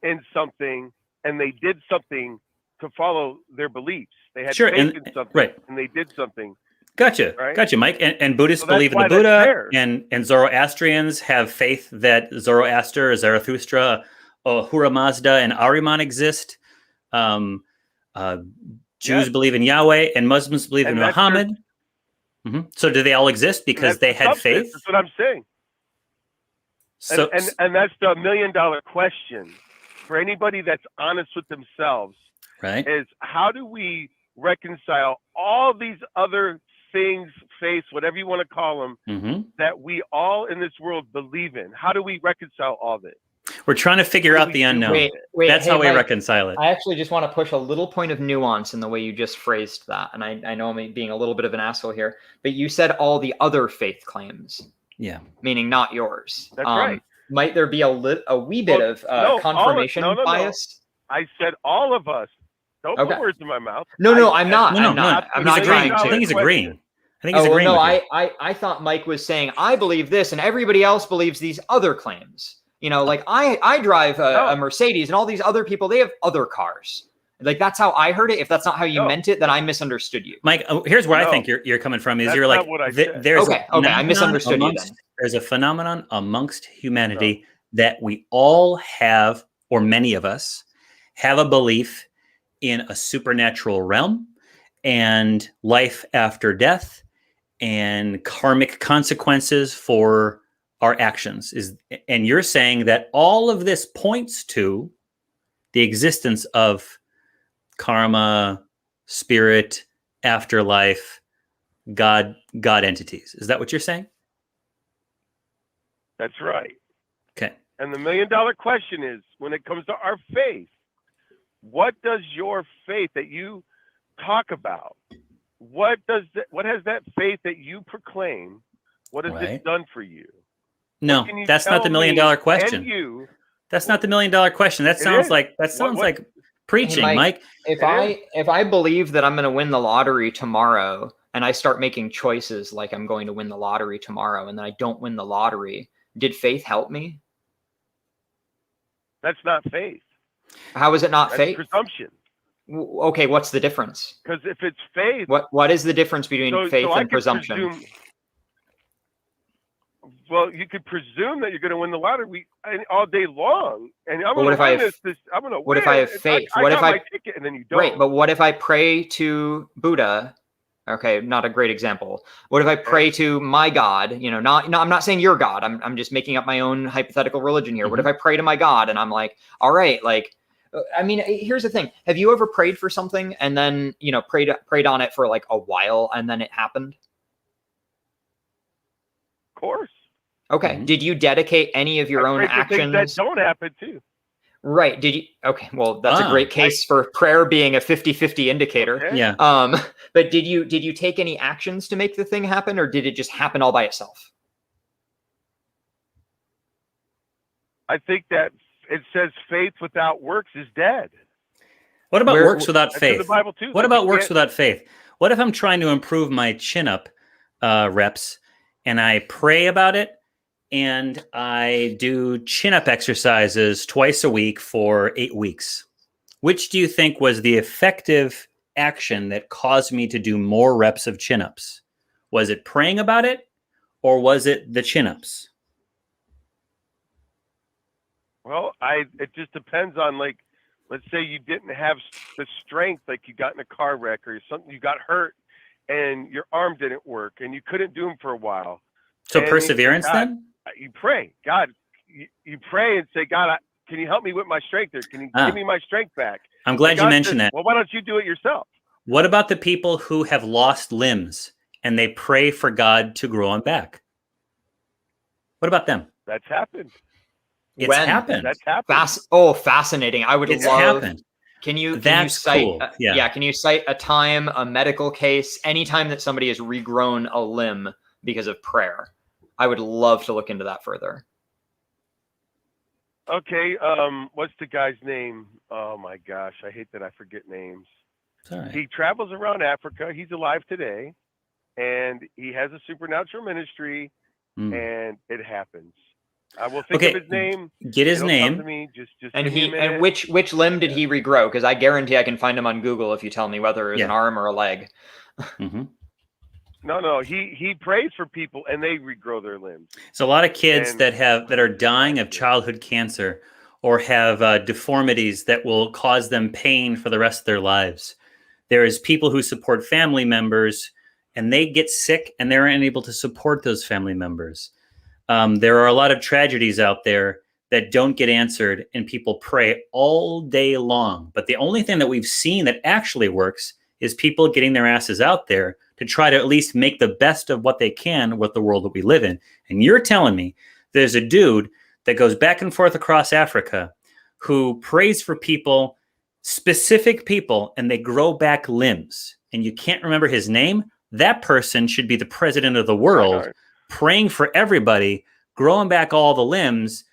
Speaker 6: in something and they did something to follow their beliefs. They had faith in something and they did something.
Speaker 3: Gotcha.
Speaker 6: Right?
Speaker 3: Gotcha, Mike. And Buddhists believe in the Buddha, and Zoroastrians have faith that Zoroaster, Zarathustra, Ahura Mazda, and Ahriman exist. Jews believe in Yahweh, and Muslims believe in Muhammad. So do they all exist because they had faith?
Speaker 6: That's what I'm saying. So, and that's the $1 million question for anybody that's honest with themselves.
Speaker 3: Right.
Speaker 6: Is how do we reconcile all these other things, faiths, whatever you want to call them, that we all in this world believe in? How do we reconcile all this?
Speaker 3: We're trying to figure out the unknown. That's how we reconcile it.
Speaker 2: I actually just want to push a little point of nuance in the way you just phrased that. And I know I'm being a little bit of an asshole here, but you said all the other faith claims.
Speaker 3: Yeah.
Speaker 2: Meaning not yours.
Speaker 6: That's right.
Speaker 2: Might there be a wee bit of confirmation bias?
Speaker 6: I said all of us. Don't put words in my mouth.
Speaker 2: No, I'm not.
Speaker 3: No,
Speaker 2: I'm not. I'm
Speaker 3: he's
Speaker 2: not
Speaker 3: agreeing.
Speaker 2: trying
Speaker 3: I
Speaker 2: to.
Speaker 3: think he's agreeing. I think he's
Speaker 2: Oh,
Speaker 3: agreeing
Speaker 2: no,
Speaker 3: with you.
Speaker 2: I thought Mike was saying, I believe this and everybody else believes these other claims. You know, like I drive a Mercedes and all these other people, they have other cars. Like, that's how I heard it. If that's not how you meant it, then I misunderstood you.
Speaker 3: Mike, here's where I think you're coming from. Is
Speaker 6: That's
Speaker 3: you're like,
Speaker 6: not what I said.
Speaker 3: there's
Speaker 2: okay, I misunderstood you then.
Speaker 3: There's a phenomenon amongst humanity that we all have, or many of us, have a belief in a supernatural realm and life after death and karmic consequences for our actions. And you're saying that all of this points to the existence of karma, spirit, afterlife, God entities. Is that what you're saying?
Speaker 6: That's right.
Speaker 3: Okay.
Speaker 6: And the $1 million question is, when it comes to our faith, what does your faith that you talk about, what has that faith that you proclaim, what has it done for you?
Speaker 3: No, that's not the $1 million question. That's not the $1 million question. That sounds like preaching,
Speaker 2: hey,
Speaker 3: Mike.
Speaker 2: If I believe that I'm going to win the lottery tomorrow and I start making choices like I'm going to win the lottery tomorrow and then I don't win the lottery, did faith help me?
Speaker 6: That's not faith.
Speaker 2: How is it not
Speaker 6: That's
Speaker 2: faith?
Speaker 6: Presumption.
Speaker 2: Okay, what's the difference?
Speaker 6: Because if it's faith,
Speaker 2: what is the difference between faith and presumption?
Speaker 6: Well, you could presume that you're going to win the lottery all day long, and I'm going to win this. I'm going to win.
Speaker 2: What if I have faith?
Speaker 6: What if I ticket and then you don't?
Speaker 2: Right, but what if I pray to Buddha? Okay, not a great example. What if I pray to my God? You know, I'm not saying your God. I'm just making up my own hypothetical religion here. Mm-hmm. What if I pray to my God and I'm like, all right, like, I mean, here's the thing. Have you ever prayed for something and then, you know, prayed on it for like a while and then it happened?
Speaker 6: Of course.
Speaker 2: Okay. Mm-hmm. Did you dedicate any of your own actions?
Speaker 6: That don't happen too.
Speaker 2: Right. Did you? Okay. Well, that's a great case for prayer being a 50-50 indicator.
Speaker 6: Okay.
Speaker 3: Yeah.
Speaker 2: But did you take any actions to make the thing happen, or did it just happen all by itself?
Speaker 6: I think that it says faith without works is dead.
Speaker 3: What about works without faith?
Speaker 6: The Bible too.
Speaker 3: What about works without faith? What if I'm trying to improve my chin-up reps and I pray about it and I do chin-up exercises twice a week for 8 weeks? Which do you think was the effective action that caused me to do more reps of chin-ups? Was it praying about it or was it the chin-ups?
Speaker 6: Well, it just depends on, like, let's say you didn't have the strength, like you got in a car wreck or something, you got hurt and your arm didn't work and you couldn't do them for a while.
Speaker 3: So perseverance then?
Speaker 6: You pray, God, you pray and say, God, can you help me with my strength there? Can you give me my strength back?
Speaker 3: I'm glad you mentioned that.
Speaker 6: Well, why don't you do it yourself?
Speaker 3: What about the people who have lost limbs and they pray for God to grow them back? What about them?
Speaker 6: That's happened.
Speaker 3: It's happened.
Speaker 6: That's happened.
Speaker 2: Fascinating. I would love.
Speaker 3: Happened.
Speaker 2: Can you
Speaker 3: cite?
Speaker 2: Cool. Can you cite a time, a medical case, any time that somebody has regrown a limb because of prayer? I would love to look into that further.
Speaker 6: Okay. What's the guy's name? Oh my gosh, I hate that I forget names.
Speaker 3: Right.
Speaker 6: He travels around Africa. He's alive today, and he has a supernatural ministry, and it happens. I will think of his name.
Speaker 3: Get his name.
Speaker 6: To me. Just
Speaker 2: and which limb did he regrow? Because I guarantee I can find him on Google if you tell me whether it's an arm or a leg.
Speaker 3: Mm-hmm.
Speaker 6: No. He prays for people and they regrow their limbs.
Speaker 3: So a lot of kids that are dying of childhood cancer or have deformities that will cause them pain for the rest of their lives. There is people who support family members and they get sick and they're unable to support those family members. There are a lot of tragedies out there that don't get answered and people pray all day long. But the only thing that we've seen that actually works is people getting their asses out there to try to at least make the best of what they can with the world that we live in. And you're telling me there's a dude that goes back and forth across Africa who prays for people, specific people, and they grow back limbs. And you can't remember his name? That person should be the president of the world, praying for everybody, growing back all the limbs,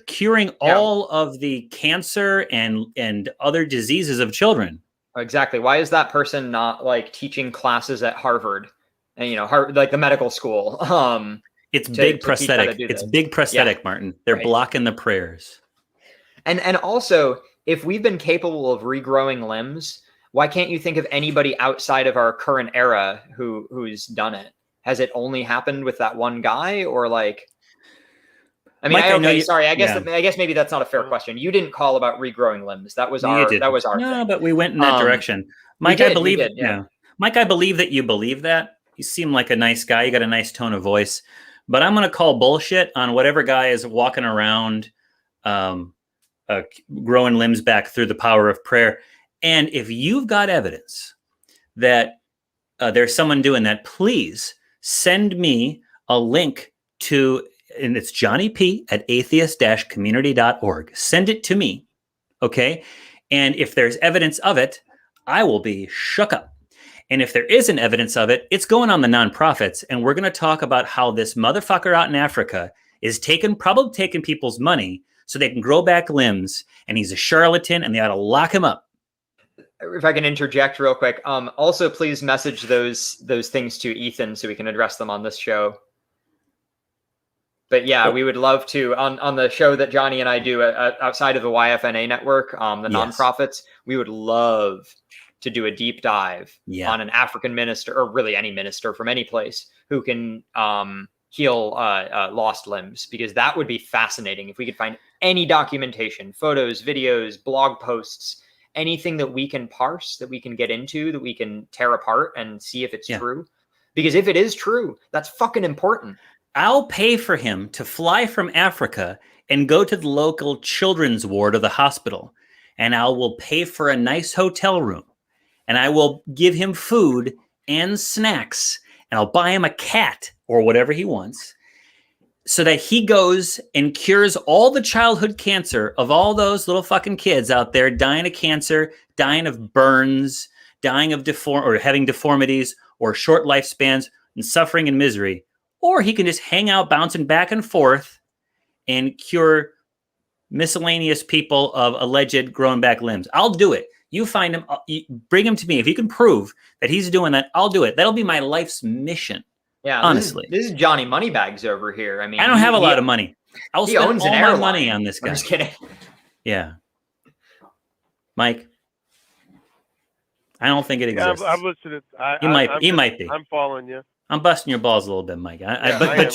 Speaker 3: curing all of the cancer and other diseases of children.
Speaker 2: Exactly. Why is that person not like teaching classes at Harvard and, you know, Harvard, like the medical school?
Speaker 3: It's big prosthetic. It's big prosthetic,
Speaker 2: Yeah.
Speaker 3: Martin. They're blocking the prayers.
Speaker 2: And also, if we've been capable of regrowing limbs, why can't you think of anybody outside of our current era who's done it? Has it only happened with that one guy, or like? I mean,
Speaker 3: Mike,
Speaker 2: sorry. I guess maybe that's not a fair question. You didn't call about regrowing limbs. That was our
Speaker 3: No,
Speaker 2: thing.
Speaker 3: but we went in that direction. Mike, I believe Mike, I believe that you believe that. You seem like a nice guy. You got a nice tone of voice. But I'm going to call bullshit on whatever guy is walking around growing limbs back through the power of prayer. And if you've got evidence that there's someone doing that, please send me a link to, and it's Johnny P at atheist-community.org. Send it to me, okay? And if there's evidence of it, I will be shook up. And if there isn't evidence of it, it's going on the nonprofits. And we're going to talk about how this motherfucker out in Africa is probably taking people's money so they can grow back limbs. And he's a charlatan and they ought to lock him up.
Speaker 2: If I can interject real quick. Also, please message those things to Ethan so we can address them on this show. But yeah, we would love to, on the show that Johnny and I do outside of the YFNA network, the nonprofits, we would love to do a deep dive on an African minister, or really any minister from any place, who can heal lost limbs, because that would be fascinating if we could find any documentation, photos, videos, blog posts, anything that we can parse, that we can get into, that we can tear apart and see if it's true. Because if it is true, that's fucking important.
Speaker 3: I'll pay for him to fly from Africa and go to the local children's ward of the hospital, and I will pay for a nice hotel room. And I will give him food and snacks, and I'll buy him a cat or whatever he wants, so that he goes and cures all the childhood cancer of all those little fucking kids out there dying of cancer, dying of burns, dying of having deformities or short lifespans and suffering and misery. Or he can just hang out bouncing back and forth and cure miscellaneous people of alleged grown back limbs. I'll do it. You find him, bring him to me. If you can prove that he's doing that, I'll do it. That'll be my life's mission.
Speaker 2: Yeah,
Speaker 3: honestly.
Speaker 2: This is Johnny Moneybags over here. I mean,
Speaker 3: I don't have a lot of money. I'll spend all my money on this guy.
Speaker 2: I'm just kidding.
Speaker 3: Yeah. Mike, I don't think it exists.
Speaker 6: I'm listening.
Speaker 3: He might be.
Speaker 6: I'm following you.
Speaker 3: I'm busting your balls a little bit, Mike. But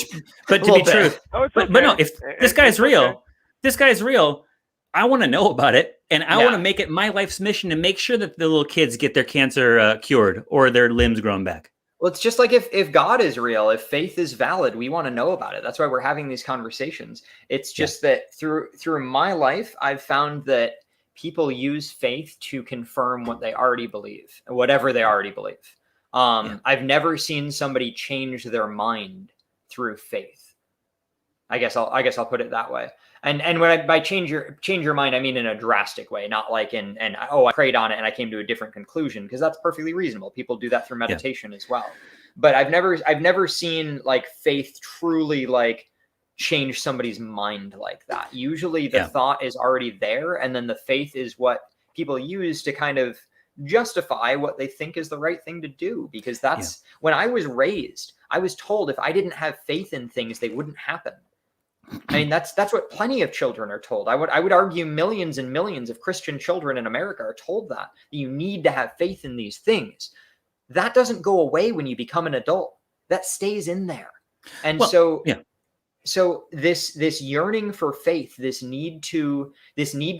Speaker 3: to be true, but no, if this guy's real, I want to know about it, and I want to make it my life's mission to make sure that the little kids get their cancer cured or their limbs grown back.
Speaker 2: Well, it's just like if God is real, if faith is valid, we want to know about it. That's why we're having these conversations. It's just that through my life, I've found that people use faith to confirm what they already believe, whatever they already believe. I've never seen somebody change their mind through faith. I guess I'll put it that way. And when by change your mind, I mean in a drastic way, not like I prayed on it and I came to a different conclusion, because that's perfectly reasonable. People do that through meditation as well. But I've never seen like faith truly like change somebody's mind like that. Usually the thought is already there, and then the faith is what people use to kind of justify what they think is the right thing to do. Because that's when I was raised, I was told if I didn't have faith in things, they wouldn't happen. I mean, that's what plenty of children are told. I would argue millions and millions of Christian children in America are told that you need to have faith in these things. That doesn't go away when you become an adult. That stays in there. And so this yearning for faith, this need to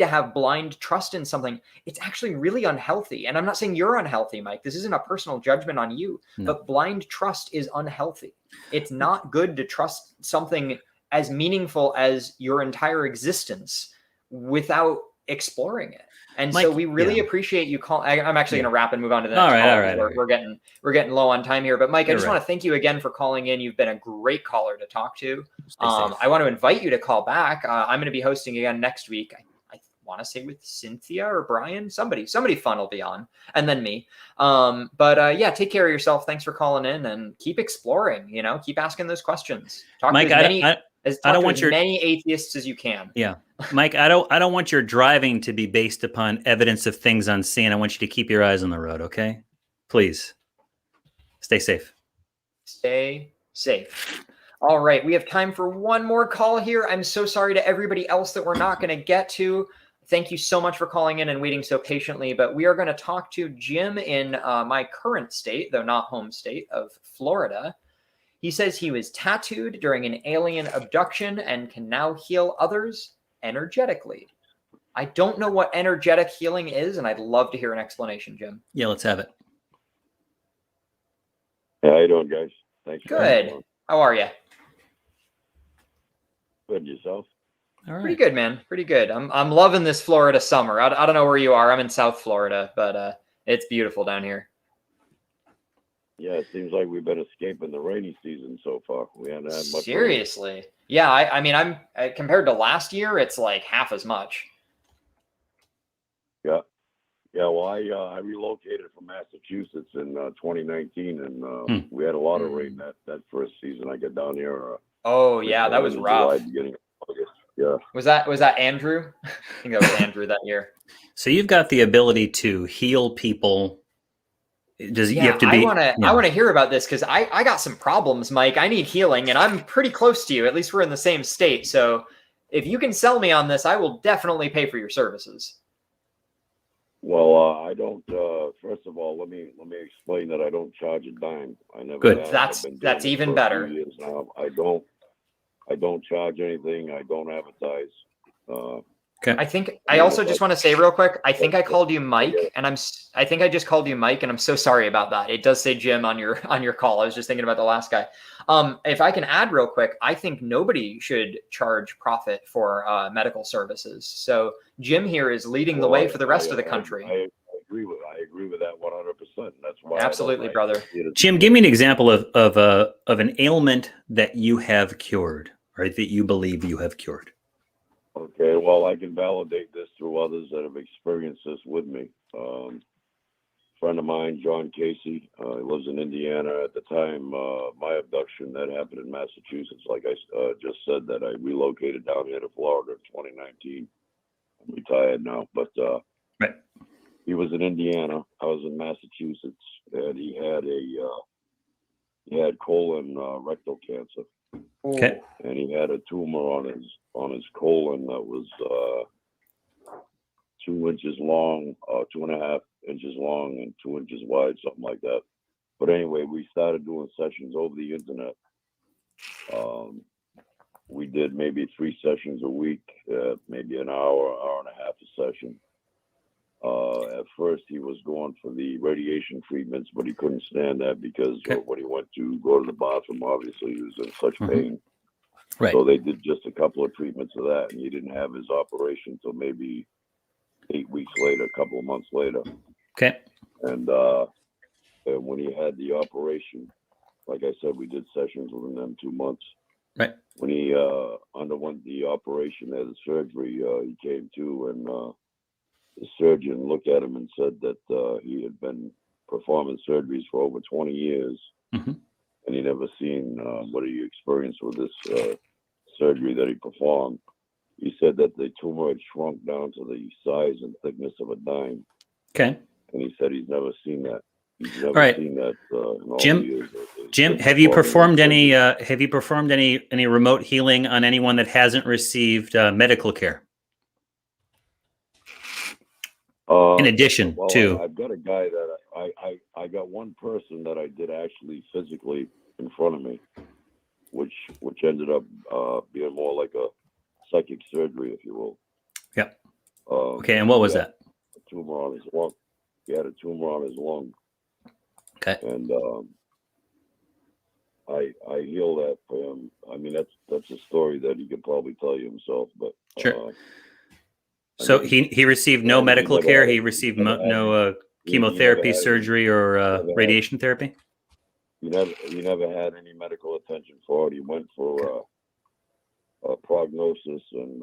Speaker 2: have blind trust in something, it's actually really unhealthy. And I'm not saying you're unhealthy, Mike. This isn't a personal judgment on you, but blind trust is unhealthy. It's not good to trust something as meaningful as your entire existence without exploring it. And Mike, so we really appreciate you calling. I'm actually going to wrap and move on to the next call. All right. We're getting low on time here, but Mike, I just want to thank you again for calling in. You've been a great caller to talk to. I want to invite you to call back. I'm going to be hosting again next week. I want to say with Cynthia or Brian, somebody fun will be on, and then me. Take care of yourself. Thanks for calling in, and keep exploring, keep asking those questions. Talk
Speaker 3: Mike,
Speaker 2: to as
Speaker 3: I don't want
Speaker 2: as
Speaker 3: your
Speaker 2: many atheists as you can.
Speaker 3: Yeah, Mike, I don't want your driving to be based upon evidence of things unseen. I want you to keep your eyes on the road, okay? Please stay safe.
Speaker 2: Stay safe. All right, we have time for one more call here. I'm so sorry to everybody else that we're not going to get to. Thank you so much for calling in and waiting so patiently. But we are going to talk to Jim in my current state, though not home state, of Florida. He says he was tattooed during an alien abduction and can now heal others energetically. I don't know what energetic healing is, and I'd love to hear an explanation, Jim.
Speaker 3: Yeah, let's have it.
Speaker 7: Hey, how you doing, guys? Thanks.
Speaker 2: Good. How are you?
Speaker 7: Good. Yourself?
Speaker 3: All right.
Speaker 2: Pretty good, man. Pretty good. I'm loving this Florida summer. I don't know where you are. I'm in South Florida, but it's beautiful down here.
Speaker 7: Yeah, it seems like we've been escaping the rainy season so far. We haven't had much.
Speaker 2: Seriously? Rain. Yeah, I mean, I'm compared to last year, it's like half as much.
Speaker 7: Yeah. Yeah, well, I relocated from Massachusetts in 2019, and we had a lot of rain that first season I got down here.
Speaker 2: Oh yeah, that was rough.
Speaker 7: July, beginning of August. Yeah.
Speaker 2: Was that Andrew? I think that was Andrew that year.
Speaker 3: So you've got the ability to heal people. Does you have to be?
Speaker 2: I want to hear about this because I got some problems, Mike. I need healing, and I'm pretty close to you. At least we're in the same state. So if you can sell me on this, I will definitely pay for your services.
Speaker 7: Well, I don't. First of all, let me explain that I don't charge a dime. I never.
Speaker 3: Good.
Speaker 7: Have.
Speaker 2: That's even better.
Speaker 7: Years now. I don't charge anything. I don't advertise.
Speaker 3: Okay.
Speaker 2: I think I also just want to say real quick. I think I called you Mike, and I think I just called you Mike, and I'm so sorry about that. It does say Jim on your call. I was just thinking about the last guy. If I can add real quick, I think nobody should charge profit for medical services. So Jim here is leading the way for the rest of the country.
Speaker 7: I agree with that 100%. That's why.
Speaker 2: Absolutely, brother.
Speaker 3: Jim, give me an example of an ailment that you have cured, right? That you believe you have cured.
Speaker 7: Okay, well, I can validate this through others that have experienced this with me. Friend of mine, John Casey, he lives in Indiana. At the time, my abduction, that happened in Massachusetts. Like I just said, that I relocated down here to Florida in 2019. I'm retired now, but
Speaker 3: right.
Speaker 7: He was in Indiana. I was in Massachusetts, and he had colon rectal cancer.
Speaker 3: Okay.
Speaker 7: And he had a tumor on his colon that was 2 inches long, 2.5 inches long, and 2 inches wide, something like that. But anyway, we started doing sessions over the internet. We did maybe 3 sessions a week, maybe an hour and a half a session. At first, he was going for the radiation treatments, but he couldn't stand that because when he went to go to the bathroom, obviously he was in such pain.
Speaker 3: Right.
Speaker 7: So they did just a couple of treatments of that, and he didn't have his operation until maybe 8 weeks later, a couple of months later.
Speaker 3: Okay.
Speaker 7: And when he had the operation, like I said, we did sessions within them 2 months.
Speaker 3: Right.
Speaker 7: When he underwent the operation, the surgery, he came to, and the surgeon looked at him and said that he had been performing surgeries for over 20 years, and he never seen what he experienced with this surgery that he performed. He said that the tumor had shrunk down to the size and thickness of a dime.
Speaker 3: Okay.
Speaker 7: And he said he's never seen that. He's never seen that in all
Speaker 3: Jim,
Speaker 7: the years.
Speaker 3: Jim, have you performed any remote healing on anyone that hasn't received medical care? In addition to,
Speaker 7: I've got a guy that I got one person that I did actually physically in front of me, which ended up being more like a psychic surgery, if you will.
Speaker 3: Yeah. Okay, and what was that?
Speaker 7: A tumor on his lung. He had a tumor on his lung.
Speaker 3: Okay.
Speaker 7: And I heal that for him. I mean, that's a story that he could probably tell you himself, but
Speaker 3: sure. So he received no medical care. He received no chemotherapy, surgery, or radiation therapy.
Speaker 7: He never had any medical attention for it. He went for a prognosis, and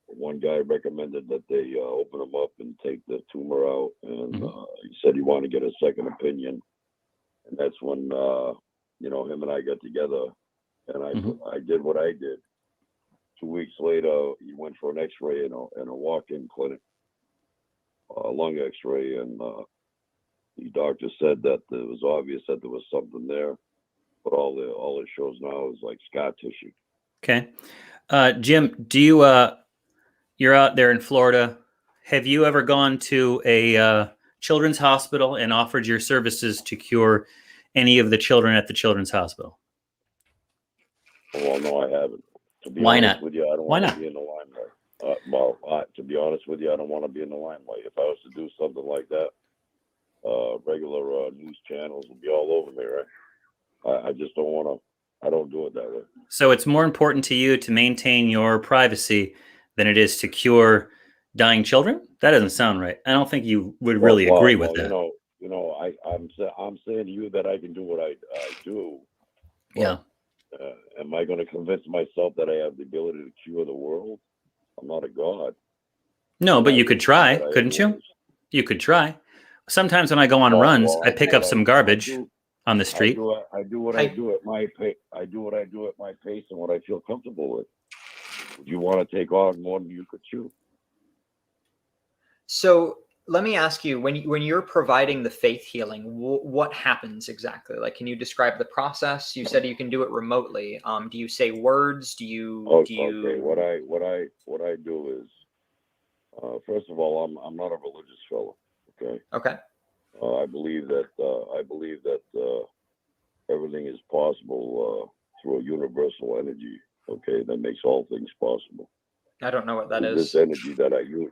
Speaker 7: one guy recommended that they open him up and take the tumor out, and he said he wanted to get a second opinion, and that's when him and I got together, and I did what I did. 2 weeks later, he went for an X-ray in a walk-in clinic, lung X-ray, and the doctor said that it was obvious that there was something there, but all it shows now is like scar tissue.
Speaker 3: Okay. Jim, do you, you're out there in Florida. Have you ever gone to a children's hospital and offered your services to cure any of the children at the children's hospital?
Speaker 7: Well, no, I haven't. To be
Speaker 3: Why
Speaker 7: honest
Speaker 3: not?
Speaker 7: with you, I don't
Speaker 3: Why
Speaker 7: want
Speaker 3: not?
Speaker 7: to be in the limelight. To be honest with you, I don't want to be in the limelight. If I was to do something like that, regular news channels would be all over me, right? I just don't want to. I don't do it that way.
Speaker 3: So it's more important to you to maintain your privacy than it is to cure dying children? That doesn't sound right. I don't think you would really agree with that.
Speaker 7: I'm saying to you that I can do what I do.
Speaker 3: Yeah.
Speaker 7: Am I going to convince myself that I have the ability to cure the world? I'm not a god.
Speaker 3: No, but you could try, couldn't you? You could try. Sometimes when I go on runs, I pick up some garbage on the street.
Speaker 7: I do what I do at my pace. I do what I do at my pace and what I feel comfortable with. Would you want to take on more than you could chew?
Speaker 2: So let me ask you, when you're providing the faith healing, what happens exactly? Like, can you describe the process? You said you can do it remotely. Do you say words? Do you?
Speaker 7: Okay. What I do is, first of all, I'm not a religious fellow. Okay.
Speaker 2: Okay.
Speaker 7: I believe that everything is possible through a universal energy. Okay, that makes all things possible.
Speaker 2: I don't know what that is.
Speaker 7: This energy that I use.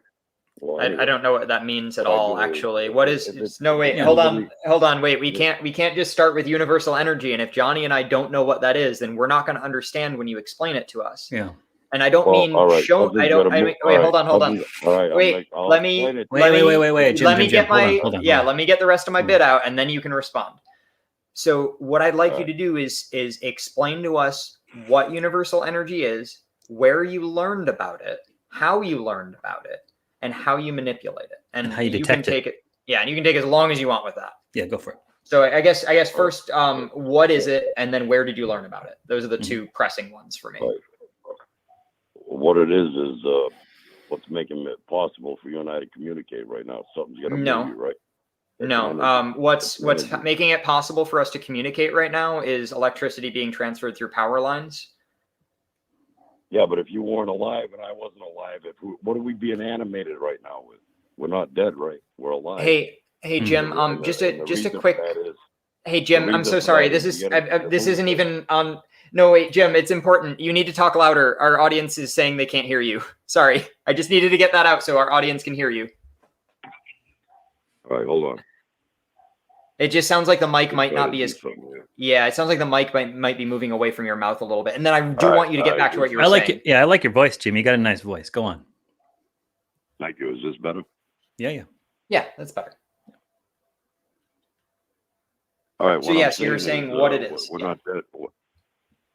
Speaker 7: Well,
Speaker 2: I don't know what that means at all, actually. What is?
Speaker 7: No, wait,
Speaker 2: hold on, wait. We can't just start with universal energy. And if Johnny and I don't know what that is, then we're not going to understand when you explain it to us.
Speaker 3: Yeah.
Speaker 2: And I don't mean show. Wait, hold on.
Speaker 7: All right.
Speaker 2: Wait, let me.
Speaker 3: Wait.
Speaker 2: Let me
Speaker 3: Jim,
Speaker 2: get my.
Speaker 3: hold on.
Speaker 2: Let me get the rest of my bit out, and then you can respond. So what I'd like you to do is explain to us what universal energy is, where you learned about it, how you learned about it, and how you manipulate it, and
Speaker 3: how you detect
Speaker 2: can take it. Yeah, and you can take as long as you want with that.
Speaker 3: Yeah, go for it.
Speaker 2: So I guess first, what is it, and then where did you learn about it? Those are the two pressing ones for me.
Speaker 7: Right. What it is what's making it possible for you and I to communicate right now. Something's got to move you, right?
Speaker 2: No. What's making it possible for us to communicate right now is electricity being transferred through power lines.
Speaker 7: Yeah, but if you weren't alive and I wasn't alive, what are we being animated right now with? We're not dead, right? We're alive.
Speaker 2: Hey, Jim. Just a quick. Hey, Jim. I'm so sorry. This isn't even on. No, wait, Jim. It's important. You need to talk louder. Our audience is saying they can't hear you. Sorry, I just needed to get that out so our audience can hear you.
Speaker 7: All right, hold on.
Speaker 2: It just sounds like the mic might not be as. Yeah, it sounds like the mic might be moving away from your mouth a little bit. And then I do want you to get back to what you were saying.
Speaker 3: I like your voice, Jim. You got a nice voice. Go on.
Speaker 7: Thank you. Is this better?
Speaker 3: Yeah.
Speaker 2: Yeah, that's better.
Speaker 7: All right.
Speaker 2: So yes, you're saying what it is.
Speaker 7: We're not dead.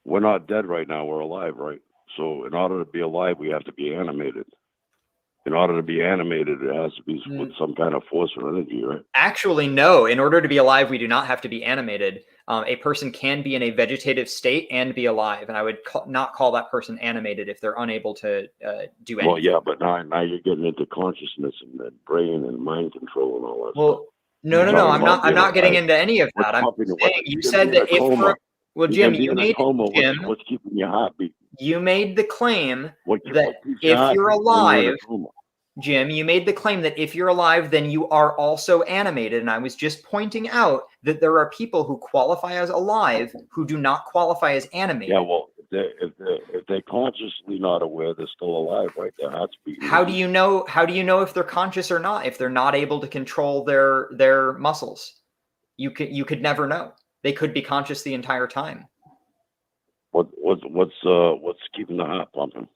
Speaker 7: We're not dead right now. We're alive, right? So in order to be alive, we have to be animated. In order to be animated, it has to be with some kind of force or energy, right? Actually,
Speaker 2: no. In order to be alive, we do not have to be animated. A person can be in a vegetative state and be alive, and I would not call that person animated if they're unable to do anything.
Speaker 7: Well, yeah, but now you're getting into consciousness and the brain and mind control and all that.
Speaker 2: Well, no. I'm not getting into any of that. I'm saying you said that if Jim,
Speaker 7: what's keeping your heart beating?
Speaker 2: You made the claim that if you're alive, Jim, you made the claim that if you're alive, then you are also animated. And I was just pointing out that there are people who qualify as alive who do not qualify as animated.
Speaker 7: Yeah, well, if they're consciously not aware, they're still alive, right? Their heart's beating.
Speaker 2: How do you know if they're conscious or not? If they're not able to control their muscles, you could never know. They could be conscious the entire time.
Speaker 7: What's keeping the heart pumping?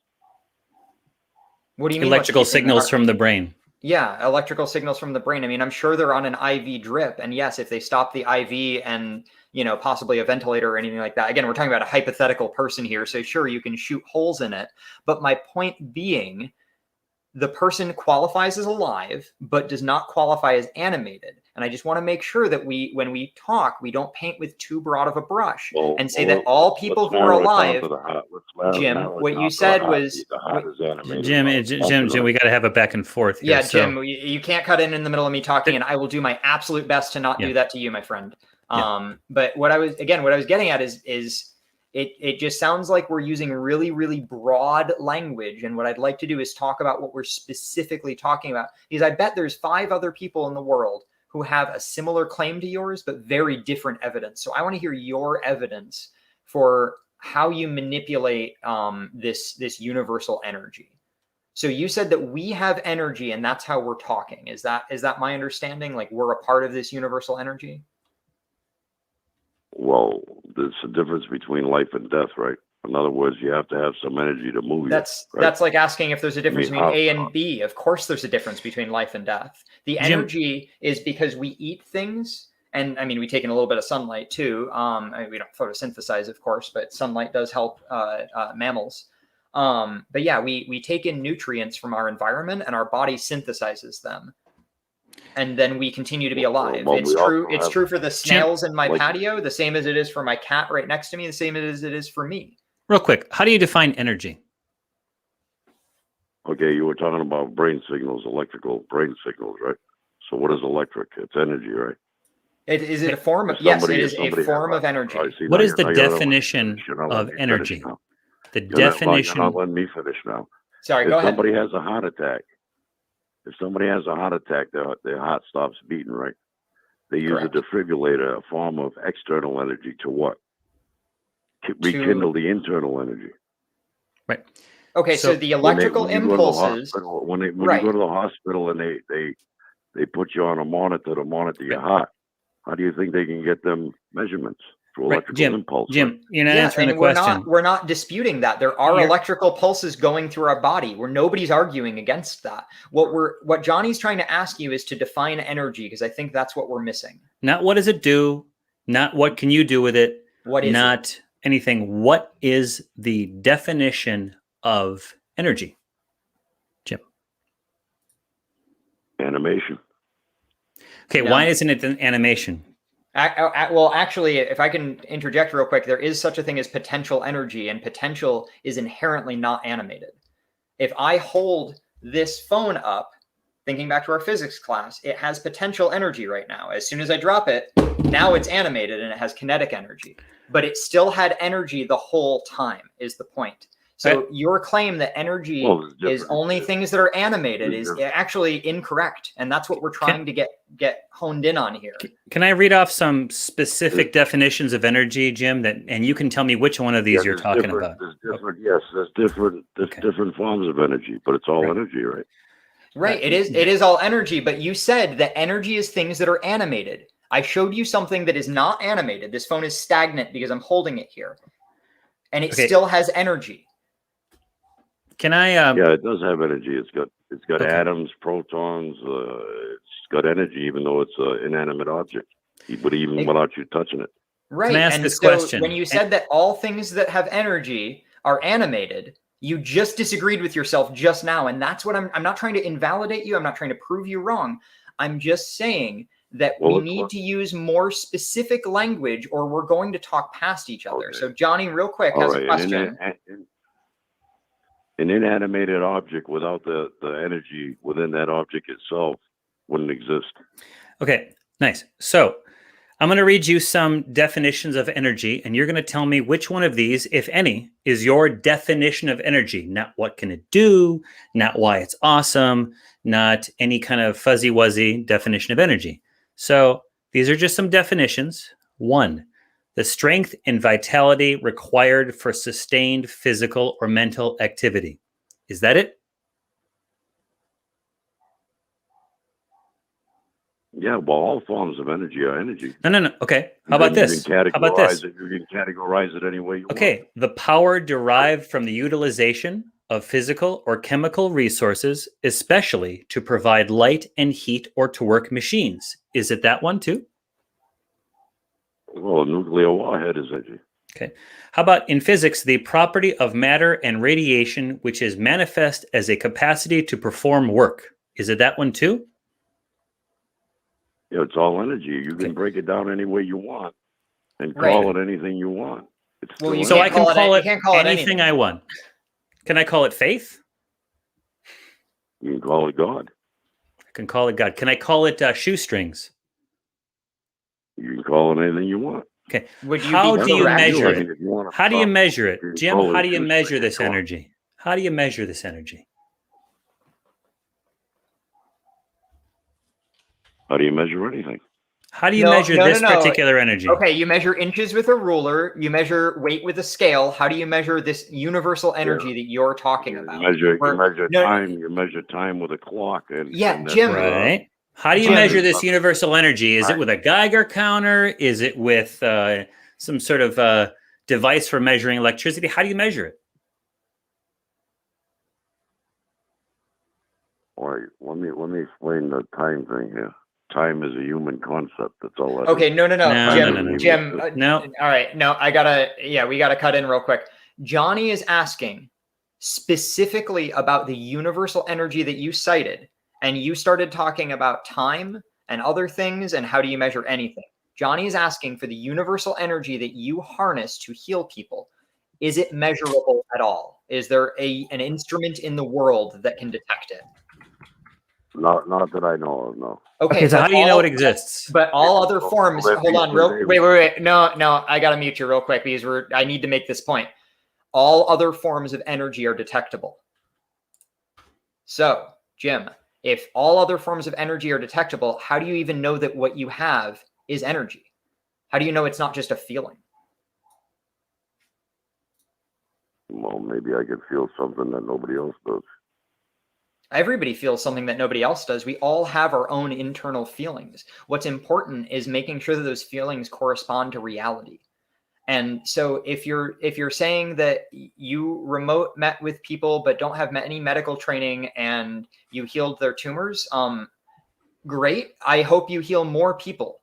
Speaker 2: What do you mean?
Speaker 3: Electrical signals from the brain.
Speaker 2: Yeah, electrical signals from the brain. I mean, I'm sure they're on an IV drip, and yes, if they stop the IV and possibly a ventilator or anything like that. Again, we're talking about a hypothetical person here, so sure, you can shoot holes in it. But my point being, the person qualifies as alive, but does not qualify as animated. And I just want to make sure that when we talk, we don't paint with too broad of a brush and say
Speaker 7: Well,
Speaker 2: that all people who are alive, Jim, what you said was,
Speaker 3: Jim, we got to have a back and forth here.
Speaker 2: Yeah, Jim, you can't cut in the middle of me talking, and I will do my absolute best to not do that to you, my friend. But what I was getting at is it just sounds like we're using really, really broad language. And what I'd like to do is talk about what we're specifically talking about, because I bet there's 5 other people in the world who have a similar claim to yours, but very different evidence. So I want to hear your evidence for how you manipulate this universal energy. So you said that we have energy and that's how we're talking. Is that my understanding? Like we're a part of this universal energy?
Speaker 7: Well, there's a difference between life and death, right? In other words, you have to have some energy to move.
Speaker 2: That's like asking if there's a difference between A and B. Of course, there's a difference between life and death. The energy is because we eat things, and I mean, we take in a little bit of sunlight too. We don't photosynthesize, of course, but sunlight does help mammals. But yeah, we take in nutrients from our environment, and our body synthesizes them. And then we continue to be alive. It's true for the snails in my patio, the same as it is for my cat right next to me, the same as it is for me.
Speaker 3: Real quick, how do you define energy?
Speaker 7: Okay, you were talking about brain signals, electrical brain signals, right? So what is electric? It's energy, right?
Speaker 2: Is it a form of, yes, it is a form of energy.
Speaker 3: What is the definition of energy? The definition.
Speaker 7: You're not letting me finish now.
Speaker 2: Sorry, go ahead.
Speaker 7: If somebody has a heart attack, their heart stops beating, right? They use a defibrillator, a form of external energy to what? Rekindle the internal energy.
Speaker 3: Right.
Speaker 2: Okay, so the electrical impulses.
Speaker 7: When you go to the hospital and they put you on a monitor to monitor your heart, how do you think they can get them measurements? Electrical impulse.
Speaker 3: Jim, you're not answering the question.
Speaker 2: We're not disputing that. There are electrical pulses going through our body where nobody's arguing against that. What Johnny's trying to ask you is to define energy, because I think that's what we're missing.
Speaker 3: Not what does it do, not what can you do with it, not anything. What is the definition of energy, Jim?
Speaker 7: Animation.
Speaker 3: Okay, why isn't it an animation?
Speaker 2: Well, actually, if I can interject real quick, there is such a thing as potential energy, and potential is inherently not animated. If I hold this phone up, thinking back to our physics class, it has potential energy right now. As soon as I drop it, now it's animated and it has kinetic energy. But it still had energy the whole time, is the point. So your claim that energy is only things that are animated is actually incorrect. And that's what we're trying to get honed in on here.
Speaker 3: Can I read off some specific definitions of energy, Jim, and you can tell me which one of these you're talking about?
Speaker 7: There's different forms of energy, but it's all energy, right?
Speaker 2: Right. It is all energy, but you said that energy is things that are animated. I showed you something that is not animated. This phone is stagnant because I'm holding it here. And it still has energy.
Speaker 3: Can I?
Speaker 7: Yeah, it does have energy. It's got atoms, protons. It's got energy, even though it's an inanimate object. But even without you touching it.
Speaker 2: Right.
Speaker 3: Can I ask this question?
Speaker 2: When you said that all things that have energy are animated, you just disagreed with yourself just now, and that's what I'm not trying to invalidate you. I'm not trying to prove you wrong. I'm just saying that we need to use more specific language, or we're going to talk past each other. So Johnny, real quick, has a question.
Speaker 7: An inanimated object without the energy within that object itself wouldn't exist.
Speaker 3: Okay, nice. So I'm going to read you some definitions of energy, and you're going to tell me which one of these, if any, is your definition of energy. Not what can it do, not why it's awesome, not any kind of fuzzy-wuzzy definition of energy. So these are just some definitions. 1, the strength and vitality required for sustained physical or mental activity. Is that it?
Speaker 7: Yeah, well, all forms of energy are energy.
Speaker 3: No. Okay. How about this?
Speaker 7: How about this? You can categorize it any way you want.
Speaker 3: Okay. The power derived from the utilization of physical or chemical resources, especially to provide light and heat or to work machines. Is it that one too?
Speaker 7: Well, a nuclear warhead is energy.
Speaker 3: Okay. How about in physics, the property of matter and radiation, which is manifest as a capacity to perform work? Is it that one too?
Speaker 7: Yeah, it's all energy. You can break it down any way you want and
Speaker 2: Right.
Speaker 7: call it anything you want. It's
Speaker 2: Well, you
Speaker 7: still
Speaker 3: So
Speaker 2: can't
Speaker 3: I can
Speaker 2: call it-
Speaker 3: call
Speaker 2: you
Speaker 3: it
Speaker 2: can't call it
Speaker 3: anything
Speaker 2: anything.
Speaker 3: I want. Can I call it faith?
Speaker 7: you can call it God.
Speaker 3: I can call it God. Can I call it shoestrings?
Speaker 7: You can call it anything you want.
Speaker 3: Okay.
Speaker 2: Would you
Speaker 3: How
Speaker 2: be
Speaker 3: do you
Speaker 2: correct?
Speaker 3: measure
Speaker 7: I
Speaker 3: it?
Speaker 7: mean, if you want to
Speaker 3: How do you
Speaker 7: talk,
Speaker 3: measure it?
Speaker 7: you can
Speaker 3: Jim,
Speaker 7: call
Speaker 3: how
Speaker 7: it
Speaker 3: do you
Speaker 7: shoestring
Speaker 3: measure
Speaker 7: and
Speaker 3: this
Speaker 7: talk.
Speaker 3: energy? How do you measure this energy?
Speaker 7: How do you measure anything?
Speaker 3: How do you
Speaker 2: No,
Speaker 3: measure
Speaker 2: no,
Speaker 3: this
Speaker 2: no, no.
Speaker 3: particular energy?
Speaker 2: Okay, you measure inches with a ruler. You measure weight with a scale. How do you measure this universal energy that you're talking
Speaker 7: You
Speaker 2: about?
Speaker 7: measure,
Speaker 2: Where-
Speaker 7: you measure
Speaker 2: no,
Speaker 7: time. You measure time with a clock. And
Speaker 2: Yeah,
Speaker 7: and that's,
Speaker 2: Jim.
Speaker 3: Right. How do you
Speaker 2: Jim-
Speaker 3: measure this universal energy? Is it
Speaker 7: Right.
Speaker 3: with a Geiger counter? Is it with some sort of device for measuring electricity? How do you measure it?
Speaker 7: All right, let me explain the time thing here. Time is a human concept. That's all that
Speaker 2: Okay,
Speaker 7: is.
Speaker 2: no,
Speaker 3: No,
Speaker 2: Jim,
Speaker 3: no, no, no.
Speaker 2: Jim.
Speaker 3: No.
Speaker 2: All right, no, we gotta cut in real quick. Johnny is asking specifically about the universal energy that you cited, and you started talking about time and other things, and how do you measure anything? Johnny is asking for the universal energy that you harness to heal people. Is it measurable at all? Is there an instrument in the world that can detect it?
Speaker 7: Not that I know of. No.
Speaker 3: Okay, so
Speaker 2: but
Speaker 3: how do you know
Speaker 2: all-
Speaker 3: it exists?
Speaker 2: But all other forms.
Speaker 7: Well,
Speaker 2: Hold on, wait. No, I gotta mute you real quick because I need to make this point. All other forms of energy are detectable. So, Jim, if all other forms of energy are detectable, how do you even know that what you have is energy? How do you know it's not just a feeling?
Speaker 7: Well, maybe I could feel something that nobody else does.
Speaker 2: Everybody feels something that nobody else does. We all have our own internal feelings. What's important is making sure that those feelings correspond to reality. And so if you're saying that you remote met with people but don't have any medical training and you healed their tumors, great. I hope you heal more people.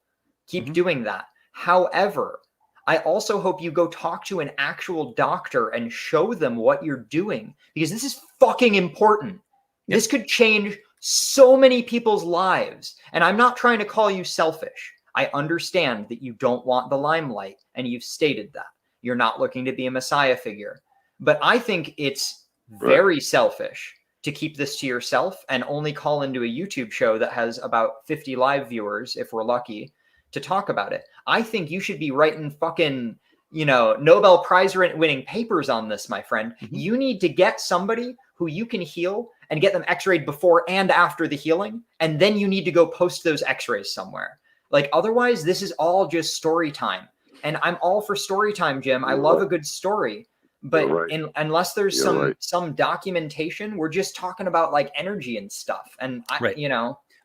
Speaker 2: Keep doing that. However, I also hope you go talk to an actual doctor and show them what you're doing, because this is fucking important. Yep. This could change so many people's lives. And I'm not trying to call you selfish. I understand that you don't want the limelight, and you've stated that. You're not looking to be a messiah figure. But I think it's very selfish to keep this to yourself and only call into a YouTube show that has about 50 live viewers, if we're lucky, to talk about it. I think you should be writing fucking, Nobel Prize winning papers on this, my friend. You need to get somebody who you can heal and get them x-rayed before and after the healing. And then you need to go post those x-rays somewhere. Like, otherwise, this is all just story time. And I'm all for story time, Jim. I love a good story. But unless there's some documentation, we're just talking about like energy and stuff. And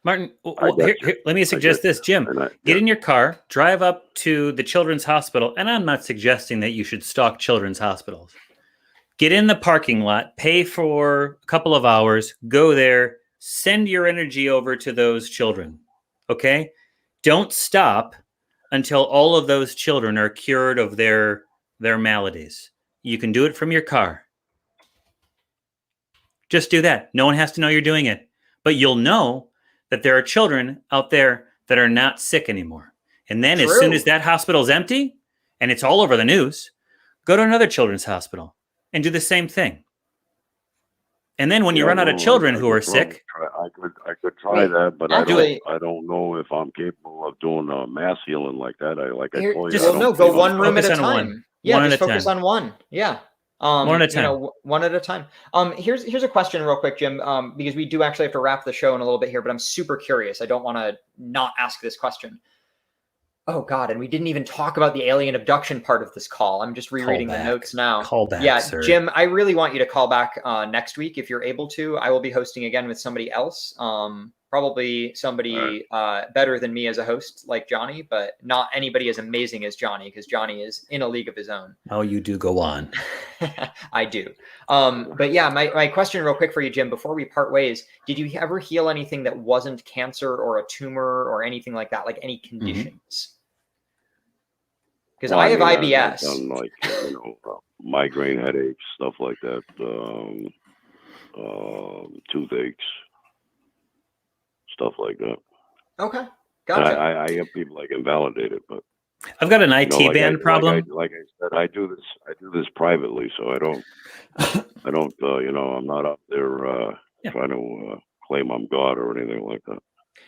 Speaker 3: Martin, here, let me suggest this, Jim. Get in your car, drive up to the children's hospital. And I'm not suggesting that you should stalk children's hospitals. Get in the parking lot, pay for a couple of hours, go there, send your energy over to those children. Okay? Don't stop until all of those children are cured of their maladies. You can do it from your car. Just do that. No one has to know you're doing it. But you'll know that there are children out there that are not sick anymore. And then as soon as that hospital's empty, and it's all over the news, go to another children's hospital and do the same thing. And then when you run out of children who are sick,
Speaker 7: I could try that, but I don't know if I'm capable of doing mass healing like that.
Speaker 2: Go one room at a time. Just focus on one. Yeah.
Speaker 3: One at a time.
Speaker 2: One at a time. Here's a question real quick, Jim, because we do actually have to wrap the show in a little bit here, but I'm super curious. I don't want to not ask this question. Oh God, and we didn't even talk about the alien abduction part of this call. I'm just rereading the notes now.
Speaker 3: Call back, sir.
Speaker 2: Jim, I really want you to call back next week if you're able to. I will be hosting again with somebody else. Probably somebody better than me as a host, like Johnny, but not anybody as amazing as Johnny, because Johnny is in a league of his own.
Speaker 3: Oh, you do go on.
Speaker 2: I do. But yeah, my question real quick for you, Jim, before we part ways, did you ever heal anything that wasn't cancer or a tumor or anything like that, like any conditions? Because I have IBS.
Speaker 7: I've done migraine headaches, stuff like that, toothaches, stuff like that.
Speaker 2: Okay. Gotcha.
Speaker 7: I have people I can validate it, but
Speaker 3: I've got an IT band problem.
Speaker 7: Like I said, I do this privately, so I don't, I'm not up there trying to claim I'm God or anything like that.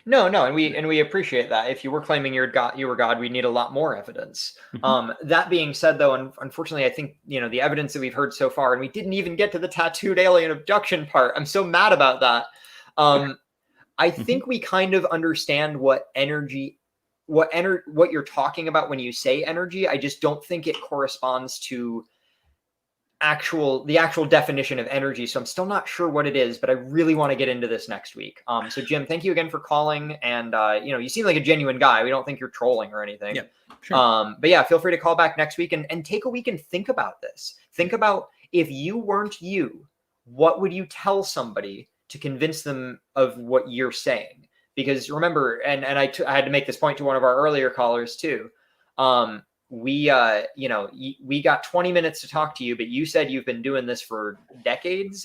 Speaker 2: No, and we appreciate that. If you were claiming you were God, we need a lot more evidence. That being said, though, unfortunately, I think the evidence that we've heard so far, and we didn't even get to the tattooed alien abduction part. I'm so mad about that. I think we kind of understand what you're talking about when you say energy. I just don't think it corresponds to the actual definition of energy. So I'm still not sure what it is, but I really want to get into this next week. So Jim, thank you again for calling. And you seem like a genuine guy. We don't think you're trolling or anything.
Speaker 3: Yeah, sure.
Speaker 2: But yeah, feel free to call back next week and take a week and think about this. Think about, if you weren't you, what would you tell somebody to convince them of what you're saying? Because remember, and I had to make this point to one of our earlier callers too. We got 20 minutes to talk to you, but you said you've been doing this for a decade,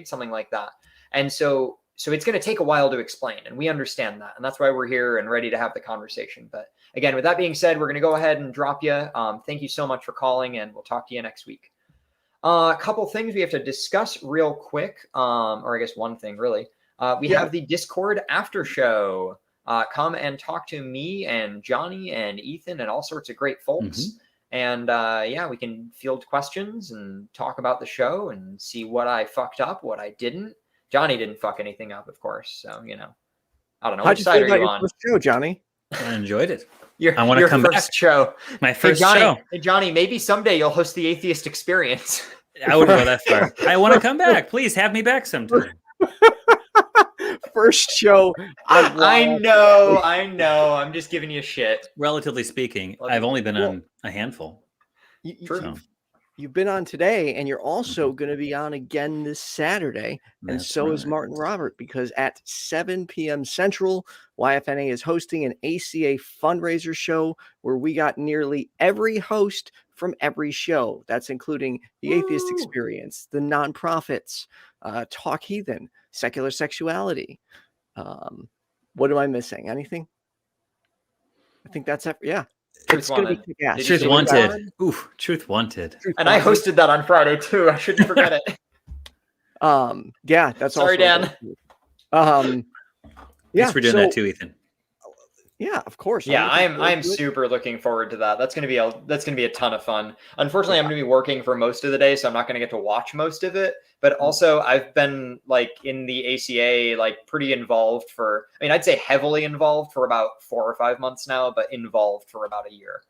Speaker 2: something like that. And so it's going to take a while to explain, and we understand that. And that's why we're here and ready to have the conversation. But again, with that being said, we're going to go ahead and drop you. Thank you so much for calling, and we'll talk to you next week. A couple things we have to discuss real quick, or I guess one thing really. We have the Discord after show. Come and talk to me and Johnny and Ethan and all sorts of great folks. And we can field questions and talk about the show and see what I fucked up, what I didn't. Johnny didn't fuck anything up, of course. So, I don't know.
Speaker 1: How'd
Speaker 2: Which side are you on?
Speaker 1: First show, Johnny?
Speaker 3: I enjoyed it.
Speaker 2: I want to come back. Show.
Speaker 3: My first
Speaker 2: show.
Speaker 3: Hey,
Speaker 2: Johnny, maybe someday you'll host the Atheist Experience.
Speaker 3: I wouldn't go that far. I want to come back. Please have me back sometime.
Speaker 1: First show.
Speaker 2: I know. I'm just giving you shit.
Speaker 3: Relatively speaking, I've only been on a handful.
Speaker 1: You've been on today, and you're also going to be on again this Saturday. And so is Martin Robert, because at 7 p.m. Central, YFNA is hosting an ACA fundraiser show where we got nearly every host from every show. That's including the Atheist Experience, the nonprofits, Talk Heathen, Secular Sexuality. What am I missing? Anything? I think that's it. Yeah.
Speaker 2: Truth Wanted.
Speaker 3: Truth Wanted. Oof, Truth Wanted.
Speaker 2: And I hosted that on Friday too. I shouldn't forget it.
Speaker 1: Yeah, that's
Speaker 2: sorry, Dan.
Speaker 3: Thanks for doing that too, Ethan.
Speaker 1: Yeah, of course.
Speaker 2: Yeah, I'm super looking forward to that. That's gonna be a ton of fun. Unfortunately, I'm gonna be working for most of the day, so I'm not gonna get to watch most of it. But also, I've been in the ACA pretty involved I'd say heavily involved for about 4 or 5 months now, but involved for about a year.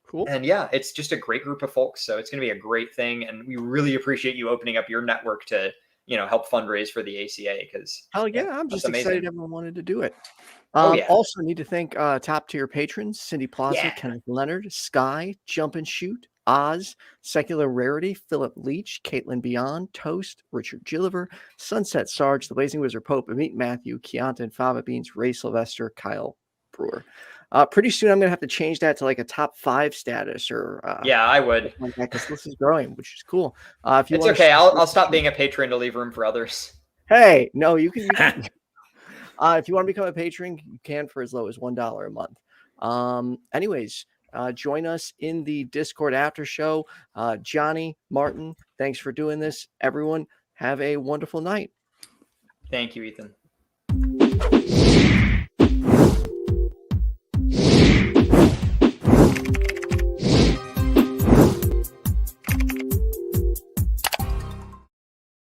Speaker 1: Cool.
Speaker 2: And yeah, it's just a great group of folks, so it's gonna be a great thing, and we really appreciate you opening up your network to help fundraise for the ACA. Because
Speaker 1: hell yeah, I'm just excited everyone wanted to do it. Also need to thank top tier patrons: Cindy Plaza, Kenneth, Leonard, Skye, JumpandShoot, Oz, Secular Rarity, Philip Leitch, Kaitlyn Beyond, Toast, Richard Gilliver, Sunset Sarge, The Blazing Wizard Pope, Ameet, Mathew, Keonta, Fava Beans, Ray Sylvester, Kyle Brewer. Pretty soon I'm gonna have to change that to a top 5 status, or
Speaker 2: I would,
Speaker 1: because this is growing, which is cool. If you
Speaker 2: it's okay, I'll stop being a patron to leave room for others.
Speaker 1: Hey, no, you can. If you want to become a patron, you can for as low as $1 a month. Anyways, join us in the Discord after show. Johnny, Martin, thanks for doing this. Everyone, have a wonderful night.
Speaker 2: Thank you, Ethan.